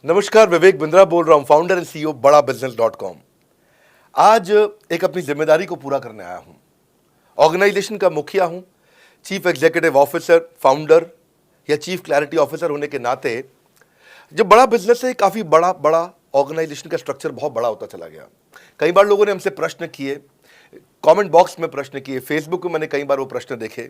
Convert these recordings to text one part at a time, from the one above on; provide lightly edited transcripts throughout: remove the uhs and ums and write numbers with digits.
नमस्कार, विवेक बिंद्रा बोल रहा हूं, फाउंडर एंड सीईओ बड़ा बिजनेस.com। आज एक अपनी जिम्मेदारी को पूरा करने आया हूं। ऑर्गेनाइजेशन का मुखिया हूं, चीफ एग्जीक्यूटिव ऑफिसर, फाउंडर या चीफ क्लैरिटी ऑफिसर होने के नाते जब बड़ा बिजनेस है, काफी बड़ा बड़ा ऑर्गेनाइजेशन का स्ट्रक्चर बहुत बड़ा होता चला गया। कई बार लोगों ने हमसे प्रश्न किए, कमेंट बॉक्स में प्रश्न किए, फेसबुक में मैंने कई बार वो प्रश्न देखे।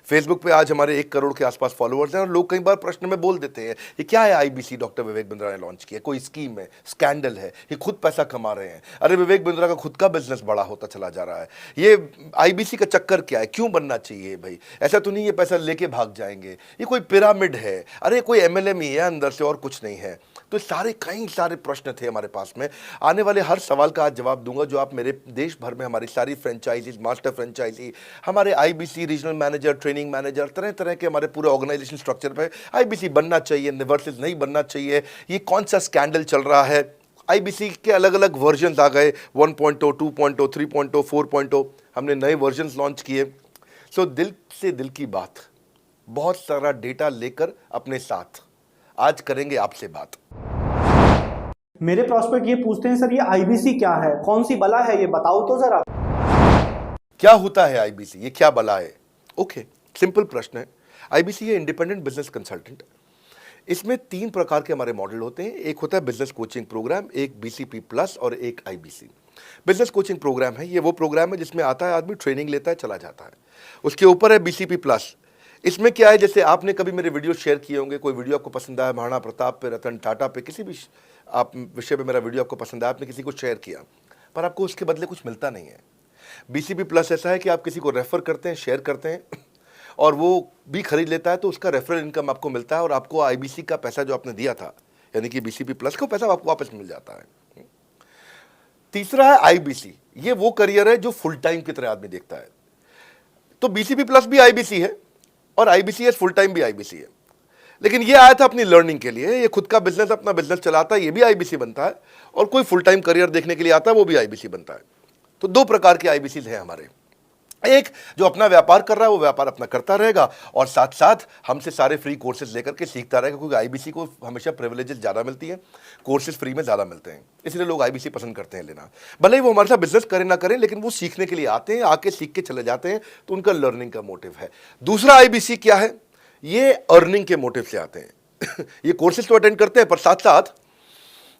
फेसबुक पे आज हमारे 1 करोड़ के आसपास फॉलोअर्स हैं और लोग कई बार प्रश्न में बोल देते हैं, ये क्या है आईबीसी डॉक्टर विवेक बिंद्रा ने लॉन्च किया, कोई स्कीम है, स्कैंडल है, ये खुद पैसा कमा रहे हैं। अरे विवेक बिंद्रा का खुद का बिजनेस बड़ा होता चला जा रहा है, ये आईबीसी का चक्कर क्या है, क्यों बनना चाहिए भाई, ऐसा तो नहीं ये पैसा लेके भाग जाएंगे, ये कोई पिरामिड है, अरे कोई एमएलएम ही है अंदर से और कुछ नहीं है। तो कई सारे प्रश्न थे हमारे पास में। आने वाले हर सवाल का आज जवाब दूंगा जो आप मेरे देश भर में हमारी सारी फ्रेंचाइजीज, मास्टर फ्रेंचाइजी, हमारे IBC regional manager, training manager, तरह तरह के हमारे पूरे ऑर्गेनाइजेशन स्ट्रक्चर पे आईबीसी बनना चाहिए वर्सेस नहीं बनना चाहिए, ये कौन सा स्कैंडल चल रहा है। आईबीसी के अलग अलग वर्जन आ गए, 1.0, 2.0, 3.0, 4.0, हमने नए वर्जन लॉन्च किए। सो दिल से दिल की बात, बहुत सारा डेटा लेकर अपने साथ आज करेंगे आपसे बात। मेरे प्रॉस्पेक्ट ये पूछते हैं, सर ये आईबीसी क्या है, कौन सी बला है, ये बताओ तो जरा। क्या होता है आईबीसी, ये क्या बला है? ओके, सिंपल प्रश्न है। आईबीसी है इंडिपेंडेंट बिजनेस कंसल्टेंट। इसमें 3 प्रकार के हमारे मॉडल होते हैं। एक होता है बिजनेस कोचिंग प्रोग्राम, एक बीसीपी प्लस और एक आईबीसी। बिजनेस कोचिंग प्रोग्राम है, ये वो प्रोग्राम है जिसमें आता है आदमी, ट्रेनिंग लेता है, चला जाता है। उसके ऊपर है बीसीपी प्लस। इसमें क्या है, जैसे आपने कभी मेरे वीडियो शेयर किए होंगे, कोई वीडियो आपको पसंद आया, महाराणा प्रताप पे, रतन टाटा पे, किसी भी आप विषय पे मेरा वीडियो आपको पसंद आया, आपने किसी को शेयर किया, पर आपको उसके बदले कुछ मिलता नहीं है। बीसीपी प्लस ऐसा है कि आप किसी को रेफर करते हैं, शेयर करते हैं और वो भी खरीद लेता है, तो उसका रेफरल इनकम आपको मिलता है और आपको आईबीसी का पैसा जो आपने दिया था, यानी कि बीसीपी प्लस का पैसा आपको वापस मिल जाता है। तीसरा है आईबीसी। ये वो करियर है जो फुल टाइम की तरह आदमी देखता है। तो बीसीपी प्लस भी आईबीसी है और आईबीसी फुल टाइम भी आईबीसी है। लेकिन ये आया था अपनी लर्निंग के लिए, ये खुद का बिजनेस, अपना बिजनेस चलाता है, ये भी आईबीसी बनता है, और कोई फुल टाइम करियर देखने के लिए आता है, वो भी आईबीसी बनता है। तो 2 प्रकार के आईबीसी हैं हमारे। एक जो अपना व्यापार कर रहा है वो व्यापार अपना करता रहेगा और साथ साथ हमसे सारे फ्री कोर्सेज लेकर के सीखता रहेगा, क्योंकि आईबीसी को हमेशा प्रिविलेजेस ज़्यादा मिलती है, कोर्सेज फ्री में ज़्यादा मिलते हैं, इसलिए लोग आईबीसी पसंद करते हैं लेना। भले ही वो हमारे साथ बिजनेस करें ना करें, लेकिन वो सीखने के लिए आते हैं, आके सीख के चले जाते हैं, तो उनका लर्निंग का मोटिव है। दूसरा आईबीसी क्या है, ये अर्निंग के मोटिव से आते हैं। ये कोर्सेज तो अटेंड करते हैं, पर साथ साथ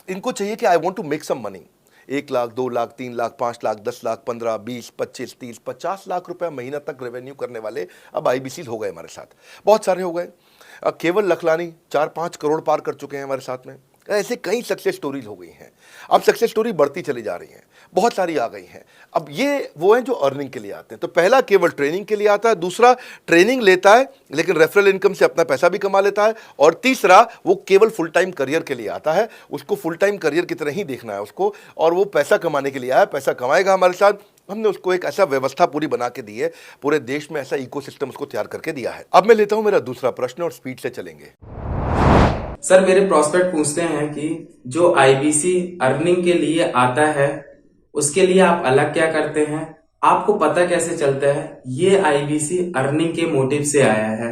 इनको चाहिए कि I want to make some money. 1 lakh, 2 lakh, 3 lakh, 5 lakh, 10 lakh, 15, 20, 25, 30, 50 lakh रुपए महीना तक रेवेन्यू करने वाले अब आईबीसी हो गए हमारे साथ, बहुत सारे हो गए। केवल लखलानी 4-5 करोड़ पार कर चुके हैं हमारे साथ में। ऐसे कई सक्सेस स्टोरीज हो गई हैं। अब सक्सेस स्टोरी बढ़ती चली जा रही हैं, बहुत सारी आ गई हैं। अब ये वो हैं जो अर्निंग के लिए आते हैं। तो पहला केवल ट्रेनिंग के लिए आता है, दूसरा ट्रेनिंग लेता है लेकिन रेफरल इनकम से अपना पैसा भी कमा लेता है, और तीसरा वो केवल फुल टाइम करियर के लिए आता है, उसको फुल टाइम करियर की तरह ही देखना है उसको, और वो पैसा कमाने के लिए आया, पैसा कमाएगा हमारे साथ। हमने उसको एक ऐसा व्यवस्था पूरी बना के दी है, पूरे देश में ऐसा इकोसिस्टम उसको तैयार करके दिया है। अब मैं लेता हूं मेरा दूसरा प्रश्न और स्पीड से चलेंगे। सर मेरे प्रॉस्पेक्ट पूछते हैं कि जो आईबीसी अर्निंग के लिए आता है उसके लिए आप अलग क्या करते हैं, आपको पता कैसे चलता है ये आईबीसी अर्निंग के मोटिव से आया है?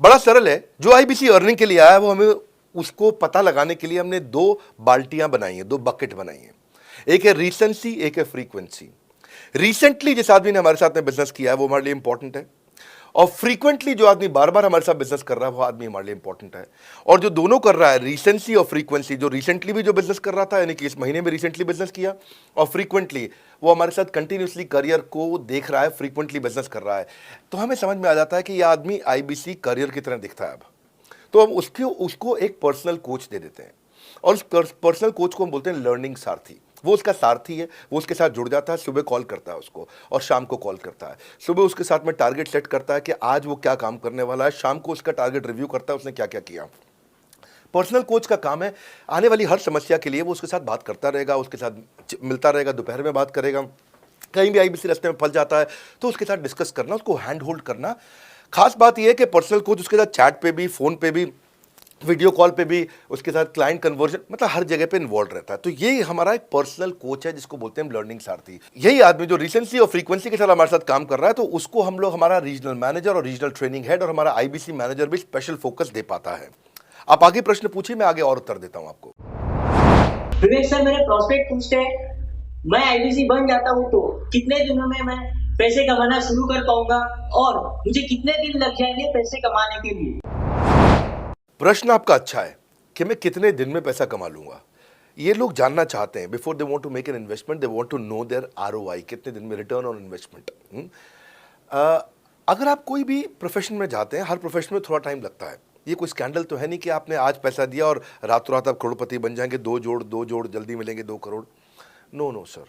बड़ा सरल है। जो आईबीसी अर्निंग के लिए आया है वो हमें उसको पता लगाने के लिए हमने 2 बाल्टियां बनाई हैं, 2 बकेट बनाई हैं। एक है रीसेंसी, एक है फ्रीक्वेंसी। रिसेंटली जिस आदमी ने हमारे साथ में बिजनेस किया है वो हमारे लिए इंपॉर्टेंट है, और फ्रीक्वेंटली जो आदमी बार बार हमारे साथ बिजनेस कर रहा है वो आदमी हमारे लिए इंपॉर्टेंट है। और जो दोनों कर रहा है, रिसेंसी और फ्रीक्वेंसी, जो रिसेंटली भी जो बिजनेस कर रहा था, यानी कि इस महीने में रिसेंटली बिजनेस किया, और फ्रीक्वेंटली वो हमारे साथ कंटिन्यूसली करियर को देख रहा है, फ्रीक्वेंटली बिजनेस कर रहा है, तो हमें समझ में आ जाता है कि यह आदमी आईबीसी करियर की तरह दिखता है। अब तो हम उसको एक पर्सनल कोच दे देते हैं, और उस पर्सनल कोच को हम बोलते हैं लर्निंग सारथी। वो उसका सारथी है, वो उसके साथ जुड़ जाता है, सुबह कॉल करता है उसको और शाम को कॉल करता है। सुबह उसके साथ में टारगेट सेट करता है कि आज वो क्या काम करने वाला है, शाम को उसका टारगेट रिव्यू करता है उसने क्या क्या किया। पर्सनल कोच का काम है आने वाली हर समस्या के लिए वो उसके साथ बात करता रहेगा, उसके साथ मिलता रहेगा, दोपहर में बात करेगा, कहीं भी आईबीसी रास्ते में फंस जाता है तो उसके साथ डिस्कस करना, उसको हैंड होल्ड करना। खास बात यह है कि पर्सनल कोच उसके साथ चैट पे भी, फोन पे भी, वीडियो कॉल पे भी, उसके साथ क्लाइंट कन्वर्जन, मतलब हर जगह पे इन्वॉल्व रहता है। तो ये हमारा एक पर्सनल कोच है जिसको बोलते हैं लर्निंग सारथी। यही आदमी जो रिसेंसी और फ्रीक्वेंसी के साथ हमारे साथ काम कर रहा है, तो उसको हम लोग, हमारा रीजनल मैनेजर और रीजनल ट्रेनिंग हेड और हमारा आईबीसी मैनेजर भी स्पेशल फोकस दे पाता है। आप आगे प्रश्न पूछिए, मैं आगे और उत्तर देता हूं आपको। विवेक सर, मेरे प्रोस्पेक्ट पूछते हैं, मैं आईबीसी बन जाता हूँ तो कितने दिनों में मैं पैसे कमाना शुरू कर पाऊंगा और मुझे कितने दिन लग जाएंगे पैसे कमाने के लिए? प्रश्न आपका अच्छा है कि मैं कितने दिन में पैसा कमा लूंगा। ये लोग जानना चाहते हैं, before they want to make an investment, they want to know their ROI, कितने दिन में रिटर्न ऑन इन्वेस्टमेंट। अगर आप कोई भी प्रोफेशन में जाते हैं, हर प्रोफेशन में थोड़ा टाइम लगता है। ये कोई स्कैंडल तो है नहीं कि आपने आज पैसा दिया और रातों रात आप करोड़पति बन जाएंगे, दो जोड़ जल्दी मिलेंगे 2 करोड़। नो सर,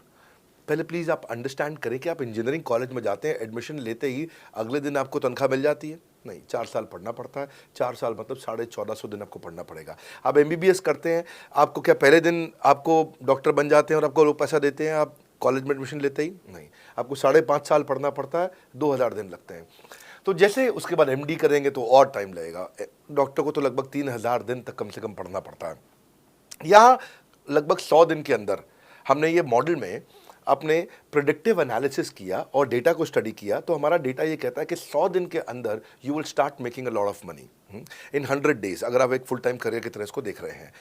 पहले प्लीज़ आप अंडरस्टैंड करें कि आप इंजीनियरिंग कॉलेज में जाते हैं, एडमिशन लेते ही अगले दिन आपको तनख्वाह मिल जाती है? नहीं, 4 साल पढ़ना पड़ता है। 4 साल मतलब 1450 दिन आपको पढ़ना पड़ेगा। आप एमबीबीएस करते हैं, आपको क्या पहले दिन आपको डॉक्टर बन जाते हैं और आपको लोग पैसा देते हैं आप कॉलेज में एडमिशन लेते ही? नहीं, आपको 5.5 साल पढ़ना पड़ता है, 2000 दिन लगते हैं। तो जैसे उसके बाद एमडी करेंगे तो और टाइम लगेगा। डॉक्टर को तो लगभग 3000 दिन तक कम से कम पढ़ना पड़ता है। यहाँ लगभग 100 दिन के अंदर हमने ये मॉडल में अपने प्रेडिक्टिव एनालिसिस किया और डेटा को स्टडी किया, तो हमारा डेटा ये कहता है कि 100 दिन के अंदर you will start making a lot of money in 100 days, अगर आप एक फुल टाइम करियर की तरह इसको देख रहे हैं।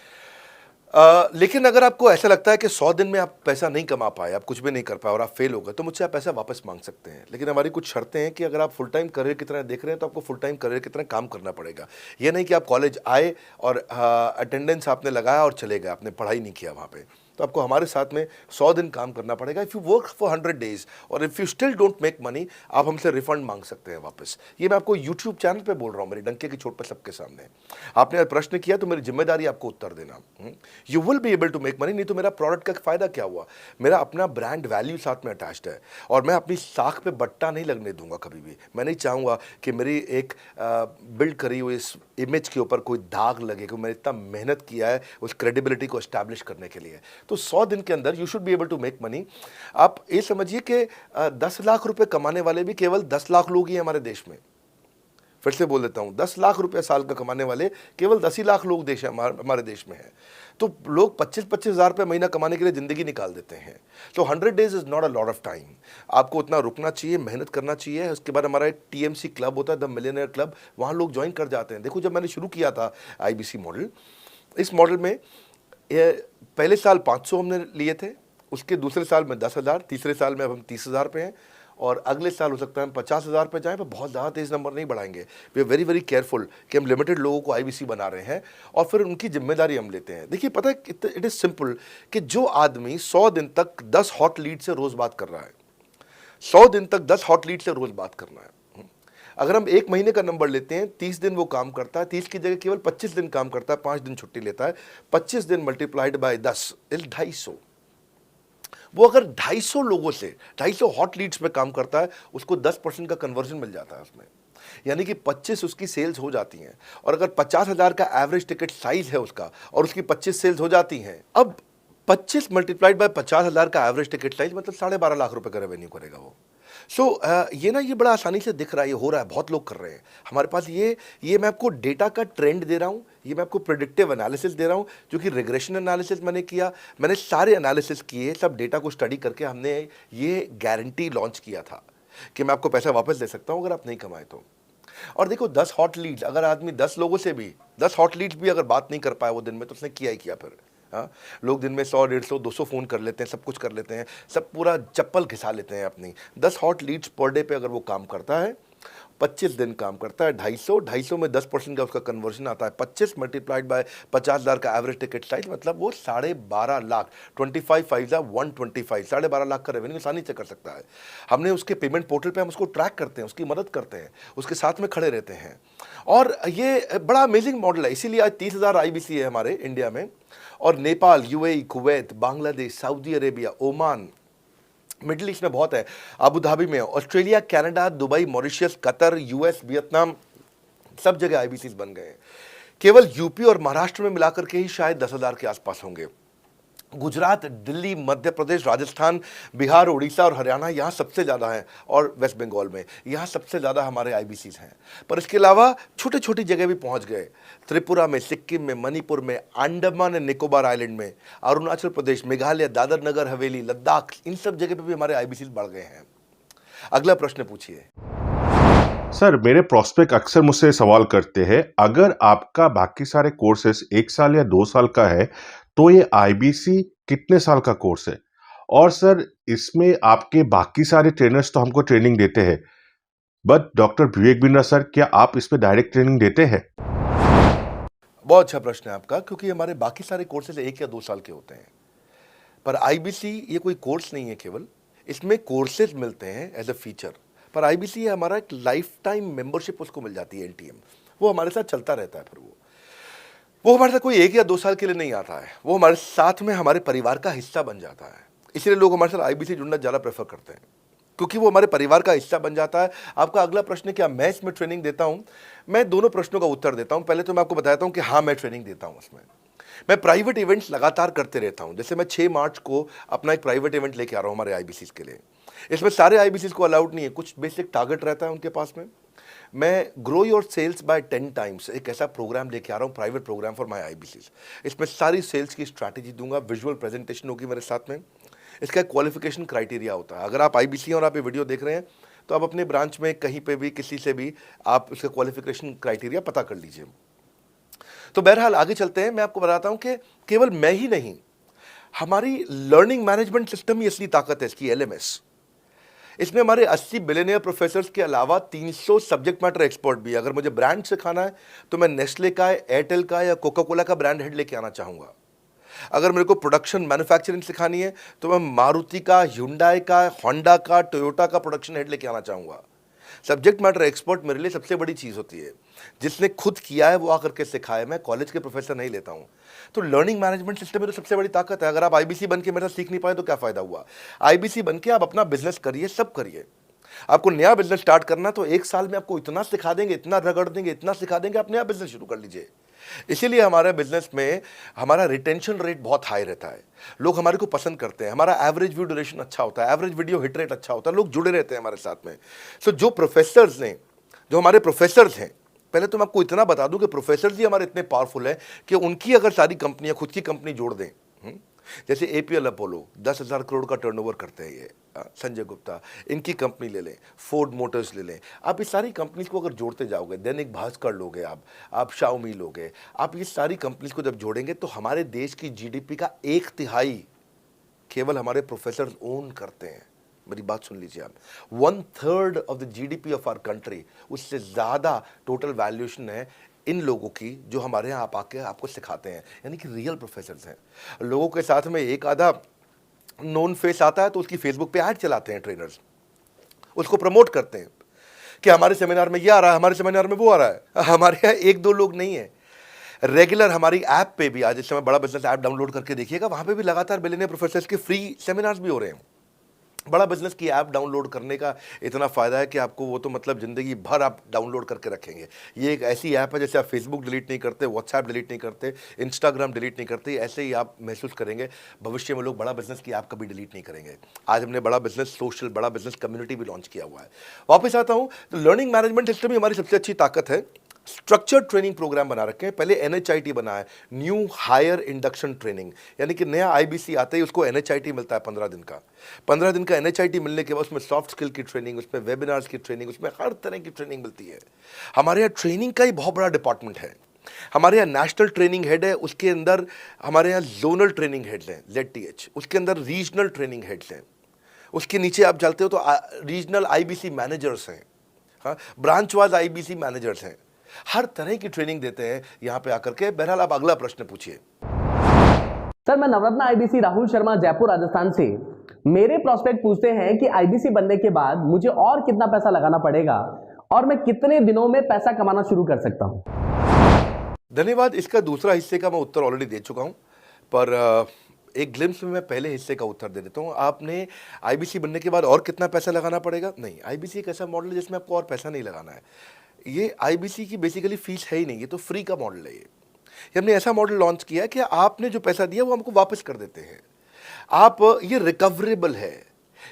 लेकिन अगर आपको ऐसा लगता है कि 100 दिन में आप पैसा नहीं कमा पाए, आप कुछ भी नहीं कर पाए और आप फेल हो गए, तो मुझसे आप पैसा वापस मांग सकते हैं। लेकिन हमारी कुछ शर्तें हैं कि अगर आप फुल टाइम करियर की तरह देख रहे हैं तो आपको फुल टाइम करियर की तरह काम करना पड़ेगा। ये नहीं कि आप कॉलेज आए और अटेंडेंस आपने लगाया और चले गए, आपने पढ़ाई नहीं किया वहाँ पे। तो आपको हमारे साथ में 100 दिन काम करना पड़ेगा। If you work for 100 days और if you still don't make money, आप हमसे रिफंड मांग सकते हैं वापस। ये मैं आपको यूट्यूब चैनल पे बोल रहा हूँ, मेरी डंके की चोट पे सबके सामने। आपने प्रश्न किया तो मेरी जिम्मेदारी आपको उत्तर देना। You will be able to make money, नहीं तो मेरा प्रोडक्ट का फ़ायदा क्या हुआ? मेरा अपना ब्रांड वैल्यू साथ में अटैच्ड है और मैं अपनी साख पे बट्टा नहीं लगने दूंगा कभी भी। मैं नहीं चाहूँगा कि मेरी एक बिल्ड करी हुई इस इमेज के ऊपर कोई दाग लगे, क्योंकि मैंने इतना मेहनत किया है उस क्रेडिबिलिटी को एस्टैब्लिश करने के लिए। तो 100 दिन के अंदर you should be able to make money. आप ये समझिए कि 10 लाख रुपए कमाने वाले भी केवल 10 लाख लोग ही हैं हमारे देश में। फिर से बोल देता हूं, 10 लाख रुपए साल का कमाने वाले केवल 10 ही लाख लोग देश हमारे देश में हैं। तो लोग 25-25 हज़ार रुपये महीना कमाने के लिए ज़िंदगी निकाल देते हैं। तो 100 days is not a lot of time. आपको उतना रुकना चाहिए, मेहनत करना चाहिए। उसके बाद हमारा एक टीएमसी क्लब होता है, द मिलियनेयर क्लब, वहाँ लोग ज्वाइन कर जाते हैं। देखो, जब मैंने शुरू किया था आईबीसी मॉडल, इस मॉडल में पहले साल 500 हमने लिए थे, उसके दूसरे साल में 10,000, तीसरे साल में अब हम 30,000 पे हैं और अगले साल हो सकता है हम 50,000 पे जाएं, पर बहुत ज़्यादा तेज़ नंबर नहीं बढ़ाएंगे। We are very very careful कि हम लिमिटेड लोगों को आईबीसी बना रहे हैं और फिर उनकी जिम्मेदारी हम लेते हैं। देखिए, पता है इट इज़ सिंपल कि जो आदमी 100 दिन तक 10 हॉट लीड से रोज़ बात कर रहा है, 100 दिन तक 10 हॉट लीड से रोज़ बात करना है। अगर हम 1 महीने का नंबर लेते हैं, 30 दिन वो काम करता है, 30 की जगह केवल 25 दिन काम करता है, 5 दिन छुट्टी लेता है, 25 दिन मल्टीप्लाइड बाय 10 इज 250। वो अगर 250 लोगों से 250 हॉट लीड्स पे काम करता है, उसको 10% का कन्वर्जन मिल जाता है उसमें, यानी कि 25 उसकी सेल्स हो जाती हैं। और अगर 50,000 का एवरेज टिकट साइज है उसका और उसकी 25 सेल्स हो जाती हैं, अब 25 मल्टीप्लाइड बाय 50,000 का एवरेज टिकट साइज मतलब 12.5 लाख रुपए का रेवेन्यू करेगा वो। ये बड़ा आसानी से दिख रहा है, ये हो रहा है, बहुत लोग कर रहे हैं हमारे पास। ये मैं आपको डेटा का ट्रेंड दे रहा हूँ, ये मैं आपको प्रेडिक्टिव एनालिसिस दे रहा हूँ, जो कि रिग्रेशन एनालिसिस मैंने किया। मैंने सारे एनालिसिस किए, सब डेटा को स्टडी करके हमने ये गारंटी लॉन्च किया था कि मैं आपको पैसा वापस दे सकता हूँ अगर आप नहीं कमाए तो। और देखो, 10 हॉट लीड्स, अगर आदमी 10 लोगों से भी 10 हॉट लीड्स भी अगर बात नहीं कर पाया वो दिन में, तो उसने किया ही किया फिर। हाँ, लोग दिन में 100, 150, 200 फ़ोन कर लेते हैं, सब कुछ कर लेते हैं, सब पूरा चप्पल घिसा लेते हैं अपनी। 10 हॉट लीड्स पर डे पे अगर वो काम करता है, 25 दिन काम करता है, 250 में 10% का उसका कन्वर्जन आता है, 25 मल्टीप्लाइड बाय 50,000 का एवरेज टिकट साइज, मतलब वो 12.5 लाख, 25 5 125, 12.5 लाख का रेवेन्यू आसानी से कर सकता है। हमने उसके पेमेंट पोर्टल पे हम उसको ट्रैक करते हैं, उसकी मदद करते हैं, उसके साथ में खड़े रहते हैं। और ये बड़ा अमेजिंग मॉडल है, इसीलिए आज 30,000 आईबीसी है हमारे इंडिया में। और Nepal, UAE, Kuwait, Bangladesh, Saudi Arabia, Oman, middle east में बहुत है, अबू धाबी में, Australia, Canada, Dubai, Mauritius, Qatar, US, Vietnam, सब जगह आईबीसी बन गए हैं। केवल यूपी और महाराष्ट्र में मिलाकर के ही शायद 10,000 के आसपास होंगे। गुजरात, दिल्ली, मध्य प्रदेश, राजस्थान, बिहार, उड़ीसा और हरियाणा यहाँ सबसे ज़्यादा हैं, और वेस्ट बंगाल में यहाँ सबसे ज़्यादा हमारे आईबीसीज हैं। पर इसके अलावा छोटी छोटी जगह भी पहुँच गए, त्रिपुरा में, सिक्किम में, मणिपुर में, अंडमान एंड निकोबार आइलैंड में, अरुणाचल प्रदेश, मेघालय, दादर नगर हवेली, लद्दाख, इन सब जगह पे भी हमारे आईबीसीज बढ़ गए हैं। अगला प्रश्न पूछिए। सर मेरे प्रोस्पेक्ट अक्सर मुझसे सवाल करते हैं, अगर आपका बाकी सारे कोर्सेस 1 साल या 2 साल का है, तो ये आईबीसी कितने साल का कोर्स है? और सर इसमें आपके बाकी सारे ट्रेनर्स तो हमको ट्रेनिंग देते हैं, but doctor Vivek Bindra sir, क्या आप इसमें डायरेक्ट ट्रेनिंग देते हैं? बहुत अच्छा प्रश्न है आपका, क्योंकि हमारे बाकी सारे कोर्सेज 1 या 2 साल के होते हैं, पर आईबीसी ये कोई कोर्स नहीं है केवल, इसमें कोर्सेज मिलते हैं एज अ फीचर। पर आईबीसी ये हमारा एक लाइफ टाइम मेंबरशिप उसको मिल जाती है, एनटीएम, वो हमारे साथ चलता रहता है। फिर वो हमारे साथ कोई 1 या 2 साल के लिए नहीं आता है, वो हमारे साथ में हमारे परिवार का हिस्सा बन जाता है। इसलिए लोग हमारे साथ आईबीसी जुड़ना ज़्यादा प्रेफर करते हैं, क्योंकि वो हमारे परिवार का हिस्सा बन जाता है। आपका अगला प्रश्न है, क्या मैं इसमें ट्रेनिंग देता हूँ? मैं दोनों प्रश्नों का उत्तर देता हूँ। पहले तो मैं आपको बताता हूँ कि हाँ, मैं ट्रेनिंग देता हूँ उसमें। मैं प्राइवेट इवेंट्स लगातार करते रहता हूँ। जैसे मैं 6 मार्च को अपना एक प्राइवेट इवेंट लेके आ रहा हूँ हमारे आईबीसीज के लिए। इसमें सारे आईबीसीज को अलाउड नहीं है, कुछ बेसिक टारगेट रहता है उनके पास में। मैं grow your sales by 10 times एक ऐसा प्रोग्राम लेके आ रहा हूँ, private program for my IBCs. इसमें सारी सेल्स की स्ट्रैटेजी दूंगा, विजुअल प्रेजेंटेशन होगी मेरे साथ में। इसका क्वालिफिकेशन क्राइटेरिया होता है। अगर आप आईबीसी और आप ये वीडियो देख रहे हैं, तो आप अपने ब्रांच में कहीं पे भी किसी से भी आप उसका क्वालिफिकेशन क्राइटेरिया पता कर लीजिए। तो बहरहाल आगे चलते हैं। मैं आपको बताता हूं कि केवल मैं ही नहीं, हमारी लर्निंग मैनेजमेंट सिस्टम ही असली ताकत है इसकी, एलएमएस। इसमें हमारे 80 बिलियनियर प्रोफेसर्स के अलावा 300 सब्जेक्ट मैटर एक्सपर्ट भी है। अगर मुझे ब्रांड सिखाना है तो मैं नेस्ले का, एयरटेल का या कोका कोला का ब्रांड हेड लेके आना चाहूँगा। अगर मेरे को प्रोडक्शन मैन्युफैक्चरिंग सिखानी है तो मैं मारुति का, ह्युंडई का, होंडा का, टोयोटा का प्रोडक्शन हेड लेके आना चाहूँगा। सब्जेक्ट मैटर एक्सपर्ट मेरे लिए सबसे बड़ी चीज़ होती है। जिसने खुद किया है वो आकर के सिखाए। मैं कॉलेज के प्रोफेसर नहीं लेता हूँ। तो लर्निंग मैनेजमेंट सिस्टम में तो सबसे बड़ी ताकत है। अगर आप आईबीसी बन के मेरे साथ सीख नहीं पाए तो क्या फ़ायदा हुआ? आईबीसी बन के आप अपना बिजनेस करिए, सब करिए। आपको नया बिजनेस स्टार्ट करना तो 1 साल में आपको इतना सिखा देंगे, इतना रगड़ देंगे, इतना सिखा देंगे, आप नया बिजनेस शुरू कर लीजिए। इसीलिए हमारे बिजनेस में हमारा रिटेंशन रेट बहुत हाई रहता है। लोग हमारे को पसंद करते हैं। हमारा एवरेज व्यू ड्यूरेशन अच्छा होता है, एवरेज वीडियो हिट रेट अच्छा होता है, लोग जुड़े रहते हैं हमारे साथ में। सो जो हमारे प्रोफेसर्स हैं, पहले तो मैं आपको इतना बता दूं कि प्रोफेसर्स ही हमारे इतने पावरफुल हैं कि उनकी अगर सारी कंपनियां खुद की कंपनी जोड़ दें, जैसे एपीएल अपोलो 10,000 करोड़ का टर्नओवर करते हैं ये, संजय गुप्ता, इनकी कंपनी ले लें, फोर्ड मोटर्स ले लें, आप इस सारी कंपनीज को अगर जोड़ते जाओगे, दैनिक भास्कर लोगे, आप शाओमी लोगे, आप ये सारी कंपनीज को जब जोड़ेंगे तो हमारे देश की जीडीपी का 1/3 केवल हमारे प्रोफेसर ओन करते हैं। मेरी बात सुन लीजिए आप, 1/3 of the GDP of our country, उससे ज़्यादा टोटल वैल्यूएशन है इन लोगों की जो हमारे यहाँ आप आके आपको सिखाते हैं, यानी कि रियल प्रोफेसर्स हैं। लोगों के साथ में एक आधा नोन फेस आता है तो उसकी फेसबुक पे ऐड चलाते हैं ट्रेनर्स, उसको प्रमोट करते हैं कि हमारे सेमिनार में ये आ रहा है, हमारे सेमिनार में वो आ रहा है। हमारे यहाँ 1-2 लोग नहीं है, रेगुलर हमारी ऐप पे भी, आज इस समय बड़ा बिजनेस ऐप डाउनलोड करके देखिएगा, वहाँ पे भी लगातार बिलियनियर प्रोफेसर्स के फ्री सेमिनार्स भी हो रहे हैं। बड़ा बिजनेस की ऐप डाउनलोड करने का इतना फ़ायदा है कि आपको वो तो मतलब ज़िंदगी भर आप डाउनलोड करके रखेंगे। ये एक ऐसी ऐप है जैसे आप फेसबुक डिलीट नहीं करते, व्हाट्सएप डिलीट नहीं करते, इंस्टाग्राम डिलीट नहीं करते, ऐसे ही आप महसूस करेंगे भविष्य में लोग बड़ा बिजनेस की ऐप कभी डिलीट नहीं करेंगे। आज हमने बड़ा बिजनेस सोशल, बड़ा बिजनेस कम्युनिटी भी लॉन्च किया हुआ है। वापस आता हूँ, तो लर्निंग मैनेजमेंट सिस्टम ही हमारी सबसे अच्छी ताकत है। स्ट्रक्चर्ड ट्रेनिंग प्रोग्राम बना रखे हैं। पहले एनएचआईटी बना है, न्यू हायर इंडक्शन ट्रेनिंग, यानी कि नया आईबीसी आते ही उसको एनएचआईटी मिलता है 15 दिन का। 15 दिन का एनएचआईटी मिलने के बाद उसमें सॉफ्ट स्किल की ट्रेनिंग, उसमें वेबिनार्स की ट्रेनिंग, उसमें हर तरह की ट्रेनिंग मिलती है। हमारे यहाँ ट्रेनिंग का ही बहुत बड़ा डिपार्टमेंट है। हमारे यहाँ नेशनल ट्रेनिंग हेड है, उसके अंदर हमारे यहाँ जोनल ट्रेनिंग हेड्स हैं, ZTH, उसके अंदर रीजनल ट्रेनिंग हेड्स हैं, उसके नीचे आप चलते हो तो रीजनल आईबीसी मैनेजर्स हैं, हाँ, ब्रांच वाइज आईबीसी मैनेजर्स हैं। हर तरह की ट्रेनिंग देते हैं यहाँ पे आकर के। बहरहाल आप अगला प्रश्न पूछिए। सर, मैं नवरत्न आईबीसी राहुल शर्मा, जयपुर राजस्थान से। मेरे प्रोस्पेक्ट पूछते हैं कि आईबीसी बनने के बाद मुझे और कितना पैसा लगाना पड़ेगा और मैं कितने दिनों में पैसा कमाना शुरू कर सकता हूं? धन्यवाद। इसका दूसरा हिस्से का मैं उत्तर ऑलरेडी दे चुका हूं, पर एक ग्लिम्स में मैं पहले हिस्से का उत्तर दे देता हूं। आपने आईबीसी बनने के बाद और कितना पैसा लगाना पड़ेगा? नहीं, आईबीसी एक ऐसा मॉडल है जिसमें आपको और पैसा नहीं लगाना है। ये आईबीसी की बेसिकली फीस है ही नहीं, ये तो फ्री का मॉडल है। ये हमने ऐसा मॉडल लॉन्च किया है कि आपने जो पैसा दिया वो हमको वापस कर देते हैं। आप, ये रिकवरेबल है।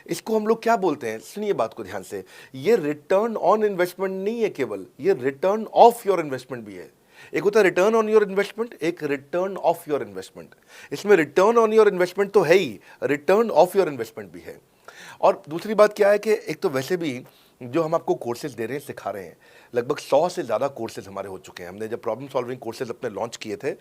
इसको हम लोग क्या बोलते हैं, सुनिए बात को ध्यान से, ये रिटर्न ऑन इन्वेस्टमेंट नहीं है केवल, ये रिटर्न ऑफ योर इन्वेस्टमेंट भी है। एक होता है रिटर्न ऑन योर इन्वेस्टमेंट, एक रिटर्न ऑफ योर इन्वेस्टमेंट। इसमें रिटर्न ऑन योर इन्वेस्टमेंट तो है ही, रिटर्न ऑफ योर इन्वेस्टमेंट भी है। और दूसरी बात क्या है कि एक तो वैसे भी जो हम आपको कोर्सेज दे रहे हैं, सिखा रहे हैं, लगभग 100 से ज़्यादा कोर्सेज हमारे हो चुके हैं। हमने जब प्रॉब्लम सॉल्विंग कोर्सेज अपने लॉन्च किए थे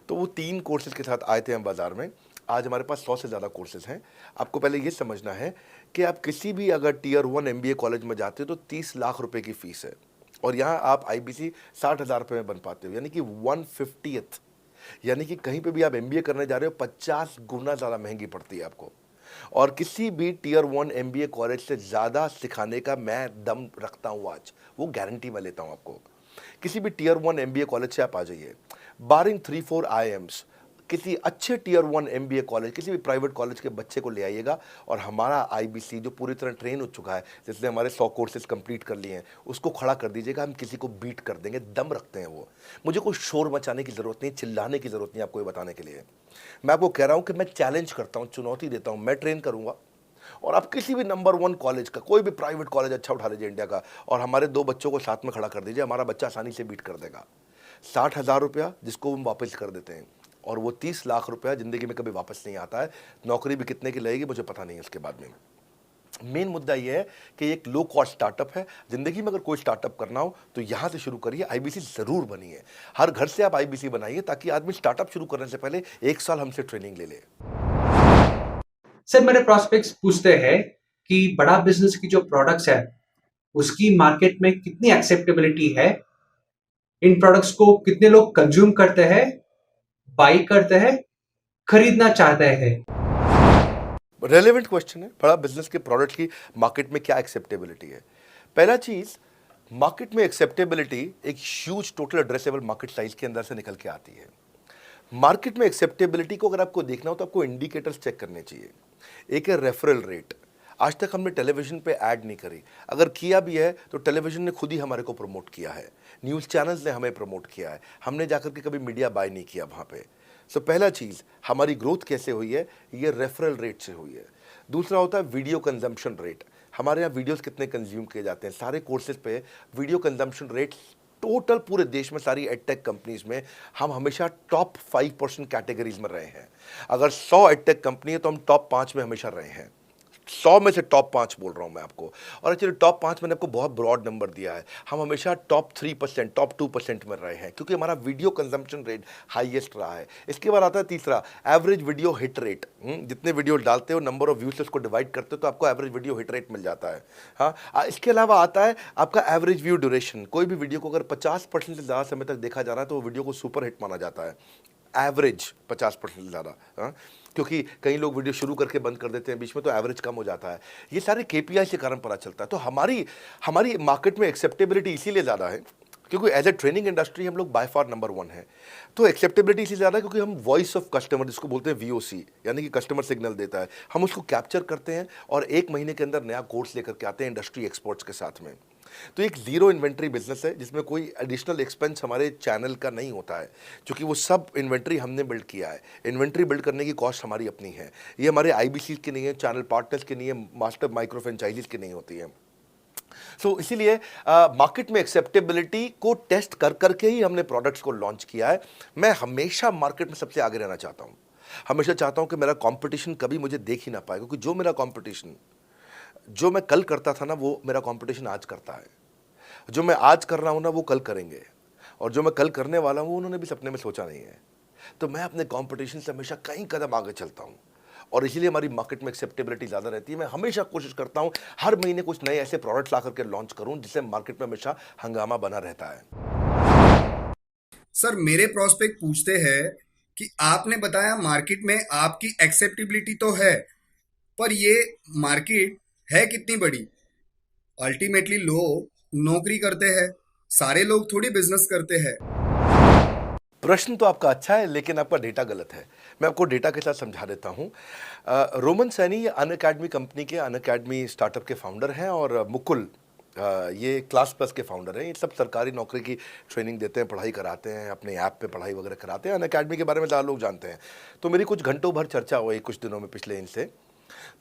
तो वो 3 कोर्सेज के साथ आए थे हम बाज़ार में। आज हमारे पास 100 से ज़्यादा कोर्सेज हैं। आपको पहले ये समझना है कि आप किसी भी अगर टियर 1 MBA कॉलेज में जाते हो तो 30 लाख रुपए की फ़ीस है, और यहाँ आप IBC 60,000 रुपये में बन पाते हो, यानी कि 1/50th। यानी कि कहीं पे भी आप MBA करने जा रहे हो 50 गुना ज़्यादा महंगी पड़ती है आपको। और किसी भी टियर 1 MBA कॉलेज से ज़्यादा सिखाने का मैं दम रखता हूँ आज, वो गारंटी मैं लेता हूँ आपको। किसी भी टियर 1 MBA कॉलेज से आप आ जाइए, बारिंग 3-4 IIMs, किसी अच्छे टियर 1 MBA कॉलेज, किसी भी प्राइवेट कॉलेज के बच्चे को ले आइएगा, और हमारा IBC जो पूरी तरह ट्रेन हो चुका है, जिसने हमारे 100 कोर्सेज कंप्लीट कर लिए हैं, उसको खड़ा कर दीजिएगा, हम किसी को बीट कर देंगे, दम रखते हैं वो। मुझे कोई शोर मचाने की ज़रूरत नहीं, चिल्लाने की ज़रूरत नहीं आपको ये बताने के लिए। मैं आपको कह रहा हूँ कि मैं चैलेंज करता हूँ, चुनौती देता हूँ, मैं ट्रेन करूँगा, और आप किसी भी नंबर 1 कॉलेज का, कोई भी प्राइवेट कॉलेज अच्छा उठा लीजिए इंडिया का, और हमारे 2 बच्चों को साथ में खड़ा कर दीजिए, हमारा बच्चा आसानी से बीट कर देगा। 60,000 रुपया जिसको हम वापस कर देते हैं, और वो 30 लाख रुपया ज़िंदगी में कभी वापस नहीं आता है। नौकरी भी कितने की लगेगी मुझे पता नहीं है उसके बाद में। मेन मुद्दा ये है कि एक लो कॉस्ट स्टार्टअप है। ज़िंदगी में अगर कोई स्टार्टअप करना हो तो यहाँ से शुरू करिए, IBC ज़रूर बनिए। हर घर से आप IBC बनाइए, ताकि आदमी स्टार्टअप शुरू करने से पहले 1 साल हमसे ट्रेनिंग ले ले। सर मेरे प्रोस्पेक्ट्स पूछते हैं कि बड़ा बिजनेस की जो प्रोडक्ट्स है उसकी मार्केट में कितनी एक्सेप्टेबिलिटी है, इन प्रोडक्ट्स को कितने लोग कंज्यूम करते हैं, बाई करते हैं, खरीदना चाहते हैं। रेलेवेंट क्वेश्चन है। बड़ा बिजनेस के प्रोडक्ट की मार्केट में क्या एक्सेप्टेबिलिटी है? पहला चीज, मार्केट में एक्सेप्टेबिलिटी एक huge total addressable market size के अंदर से निकल के आती है। मार्केट में एक्सेप्टेबिलिटी को अगर आपको देखना हो तो आपको इंडिकेटर्स चेक करने चाहिए। एक है रेफरल रेट। आज तक हमने टेलीविजन पे ऐड नहीं करी, अगर किया भी है तो टेलीविजन ने खुद ही हमारे को प्रमोट किया है, न्यूज़ चैनल्स ने हमें प्रमोट किया है, हमने जाकर के कभी मीडिया बाय नहीं किया वहाँ पे। सो पहला चीज़, हमारी ग्रोथ कैसे हुई है, ये रेफरल रेट से हुई है। दूसरा होता है वीडियो कंजम्पशन रेट। हमारे यहाँ वीडियोस कितने कंज्यूम किए जाते हैं, सारे कोर्सेज पे वीडियो कंजम्पशन रेट टोटल पूरे देश में सारी एडटेक कंपनीज में हम हमेशा टॉप 5% कैटेगरीज में रहे हैं। अगर 100 एडटेक कंपनी है तो हम टॉप 5 में हमेशा रहे हैं। 100 में से टॉप 5 बोल रहा हूँ मैं आपको। और एक्चुअली टॉप 5 मैंने आपको बहुत ब्रॉड नंबर दिया है, हम हमेशा टॉप 3%, टॉप 2% में रहे हैं, क्योंकि हमारा वीडियो कंजम्पशन रेट हाईएस्ट रहा है। इसके बाद आता है तीसरा, एवरेज वीडियो हिट रेट। जितने वीडियो डालते हो, नंबर ऑफ व्यूज से उसको डिवाइड करते हो तो आपको एवरेज वीडियो हिट रेट मिल जाता है। हाँ, इसके अलावा आता है आपका एवरेज व्यू ड्यूरेशन। कोई भी वीडियो को अगर 50% से ज़्यादा समय तक देखा जा रहा है तो वो वीडियो को सुपर हिट माना जाता है। एवरेज 50% से ज़्यादा, हाँ, क्योंकि कई लोग वीडियो शुरू करके बंद कर देते हैं बीच में, तो एवरेज कम हो जाता है। ये सारे KPI के कारण पता चलता है। तो हमारी मार्केट में एक्सेप्टेबिलिटी इसीलिए ज़्यादा है क्योंकि एज ए ट्रेनिंग इंडस्ट्री हम लोग बाय फार नंबर 1 है। तो एक्सेप्टेबिलिटी इसलिए ज़्यादा है क्योंकि हम वॉइस ऑफ कस्टमर, जिसको बोलते हैं VOC, यानी कि कस्टमर सिग्नल देता है, हम उसको कैप्चर करते हैं और 1 महीने के अंदर नया कोर्स लेकर के आते हैं इंडस्ट्री एक्सपर्ट्स के साथ में। तो एक जीरो इन्वेंट्री बिजनेस है जिसमें कोई एडिशनल एक्सपेंस हमारे चैनल का नहीं होता है, क्योंकि वो सब इन्वेंट्री हमने बिल्ड किया है। इन्वेंट्री बिल्ड करने की कॉस्ट हमारी अपनी है। ये हमारे IBC की नहीं है, चैनल पार्टनर्स की नहीं है, मास्टर माइक्रो फ्रेंचाइजीज की नहीं होती है। सो इसीलिए मार्केट में एक्सेप्टेबिलिटी को टेस्ट कर करके ही हमने प्रोडक्ट्स को लॉन्च किया है। मैं हमेशा मार्केट में सबसे आगे रहना चाहता हूँ, हमेशा चाहता हूँ कि मेरा कंपटीशन कभी मुझे देख ही ना पाए, क्योंकि जो मेरा कंपटीशन, जो मैं कल करता था ना, वो मेरा कंपटीशन आज करता है। जो मैं आज कर रहा हूँ ना, वो कल करेंगे, और जो मैं कल करने वाला हूँ उन्होंने भी सपने में सोचा नहीं है। तो मैं अपने कंपटीशन से हमेशा कई कदम आगे चलता हूँ, और इसीलिए हमारी मार्केट में एक्सेप्टेबिलिटी ज़्यादा रहती है। मैं हमेशा कोशिश करता हूँ हर महीने कुछ नए ऐसे प्रोडक्ट्स ला करके लॉन्च करूँ जिससे मार्केट में हमेशा हंगामा बना रहता है। सर मेरे प्रोस्पेक्ट पूछते हैं कि आपने बताया मार्केट में आपकी एक्सेप्टेबिलिटी तो है, पर ये मार्केट है कितनी बड़ी? अल्टीमेटली लोग नौकरी करते हैं, सारे लोग थोड़ी बिजनेस करते हैं। प्रश्न तो आपका अच्छा है, लेकिन आपका डेटा गलत है। मैं आपको डेटा के साथ समझा देता हूँ। रोमन सैनी ये अनअकैडमी कंपनी के, अनअकैडमी स्टार्टअप के फाउंडर हैं, और मुकुल ये क्लास प्लस के फाउंडर हैं। ये सब सरकारी नौकरी की ट्रेनिंग देते हैं, पढ़ाई कराते हैं, अपने ऐप पे पढ़ाई वगैरह कराते हैं। अनअकैडमी के बारे में ज़्यादा लोग जानते हैं। तो मेरी कुछ घंटों भर चर्चा हुई कुछ दिनों में पिछले इनसे।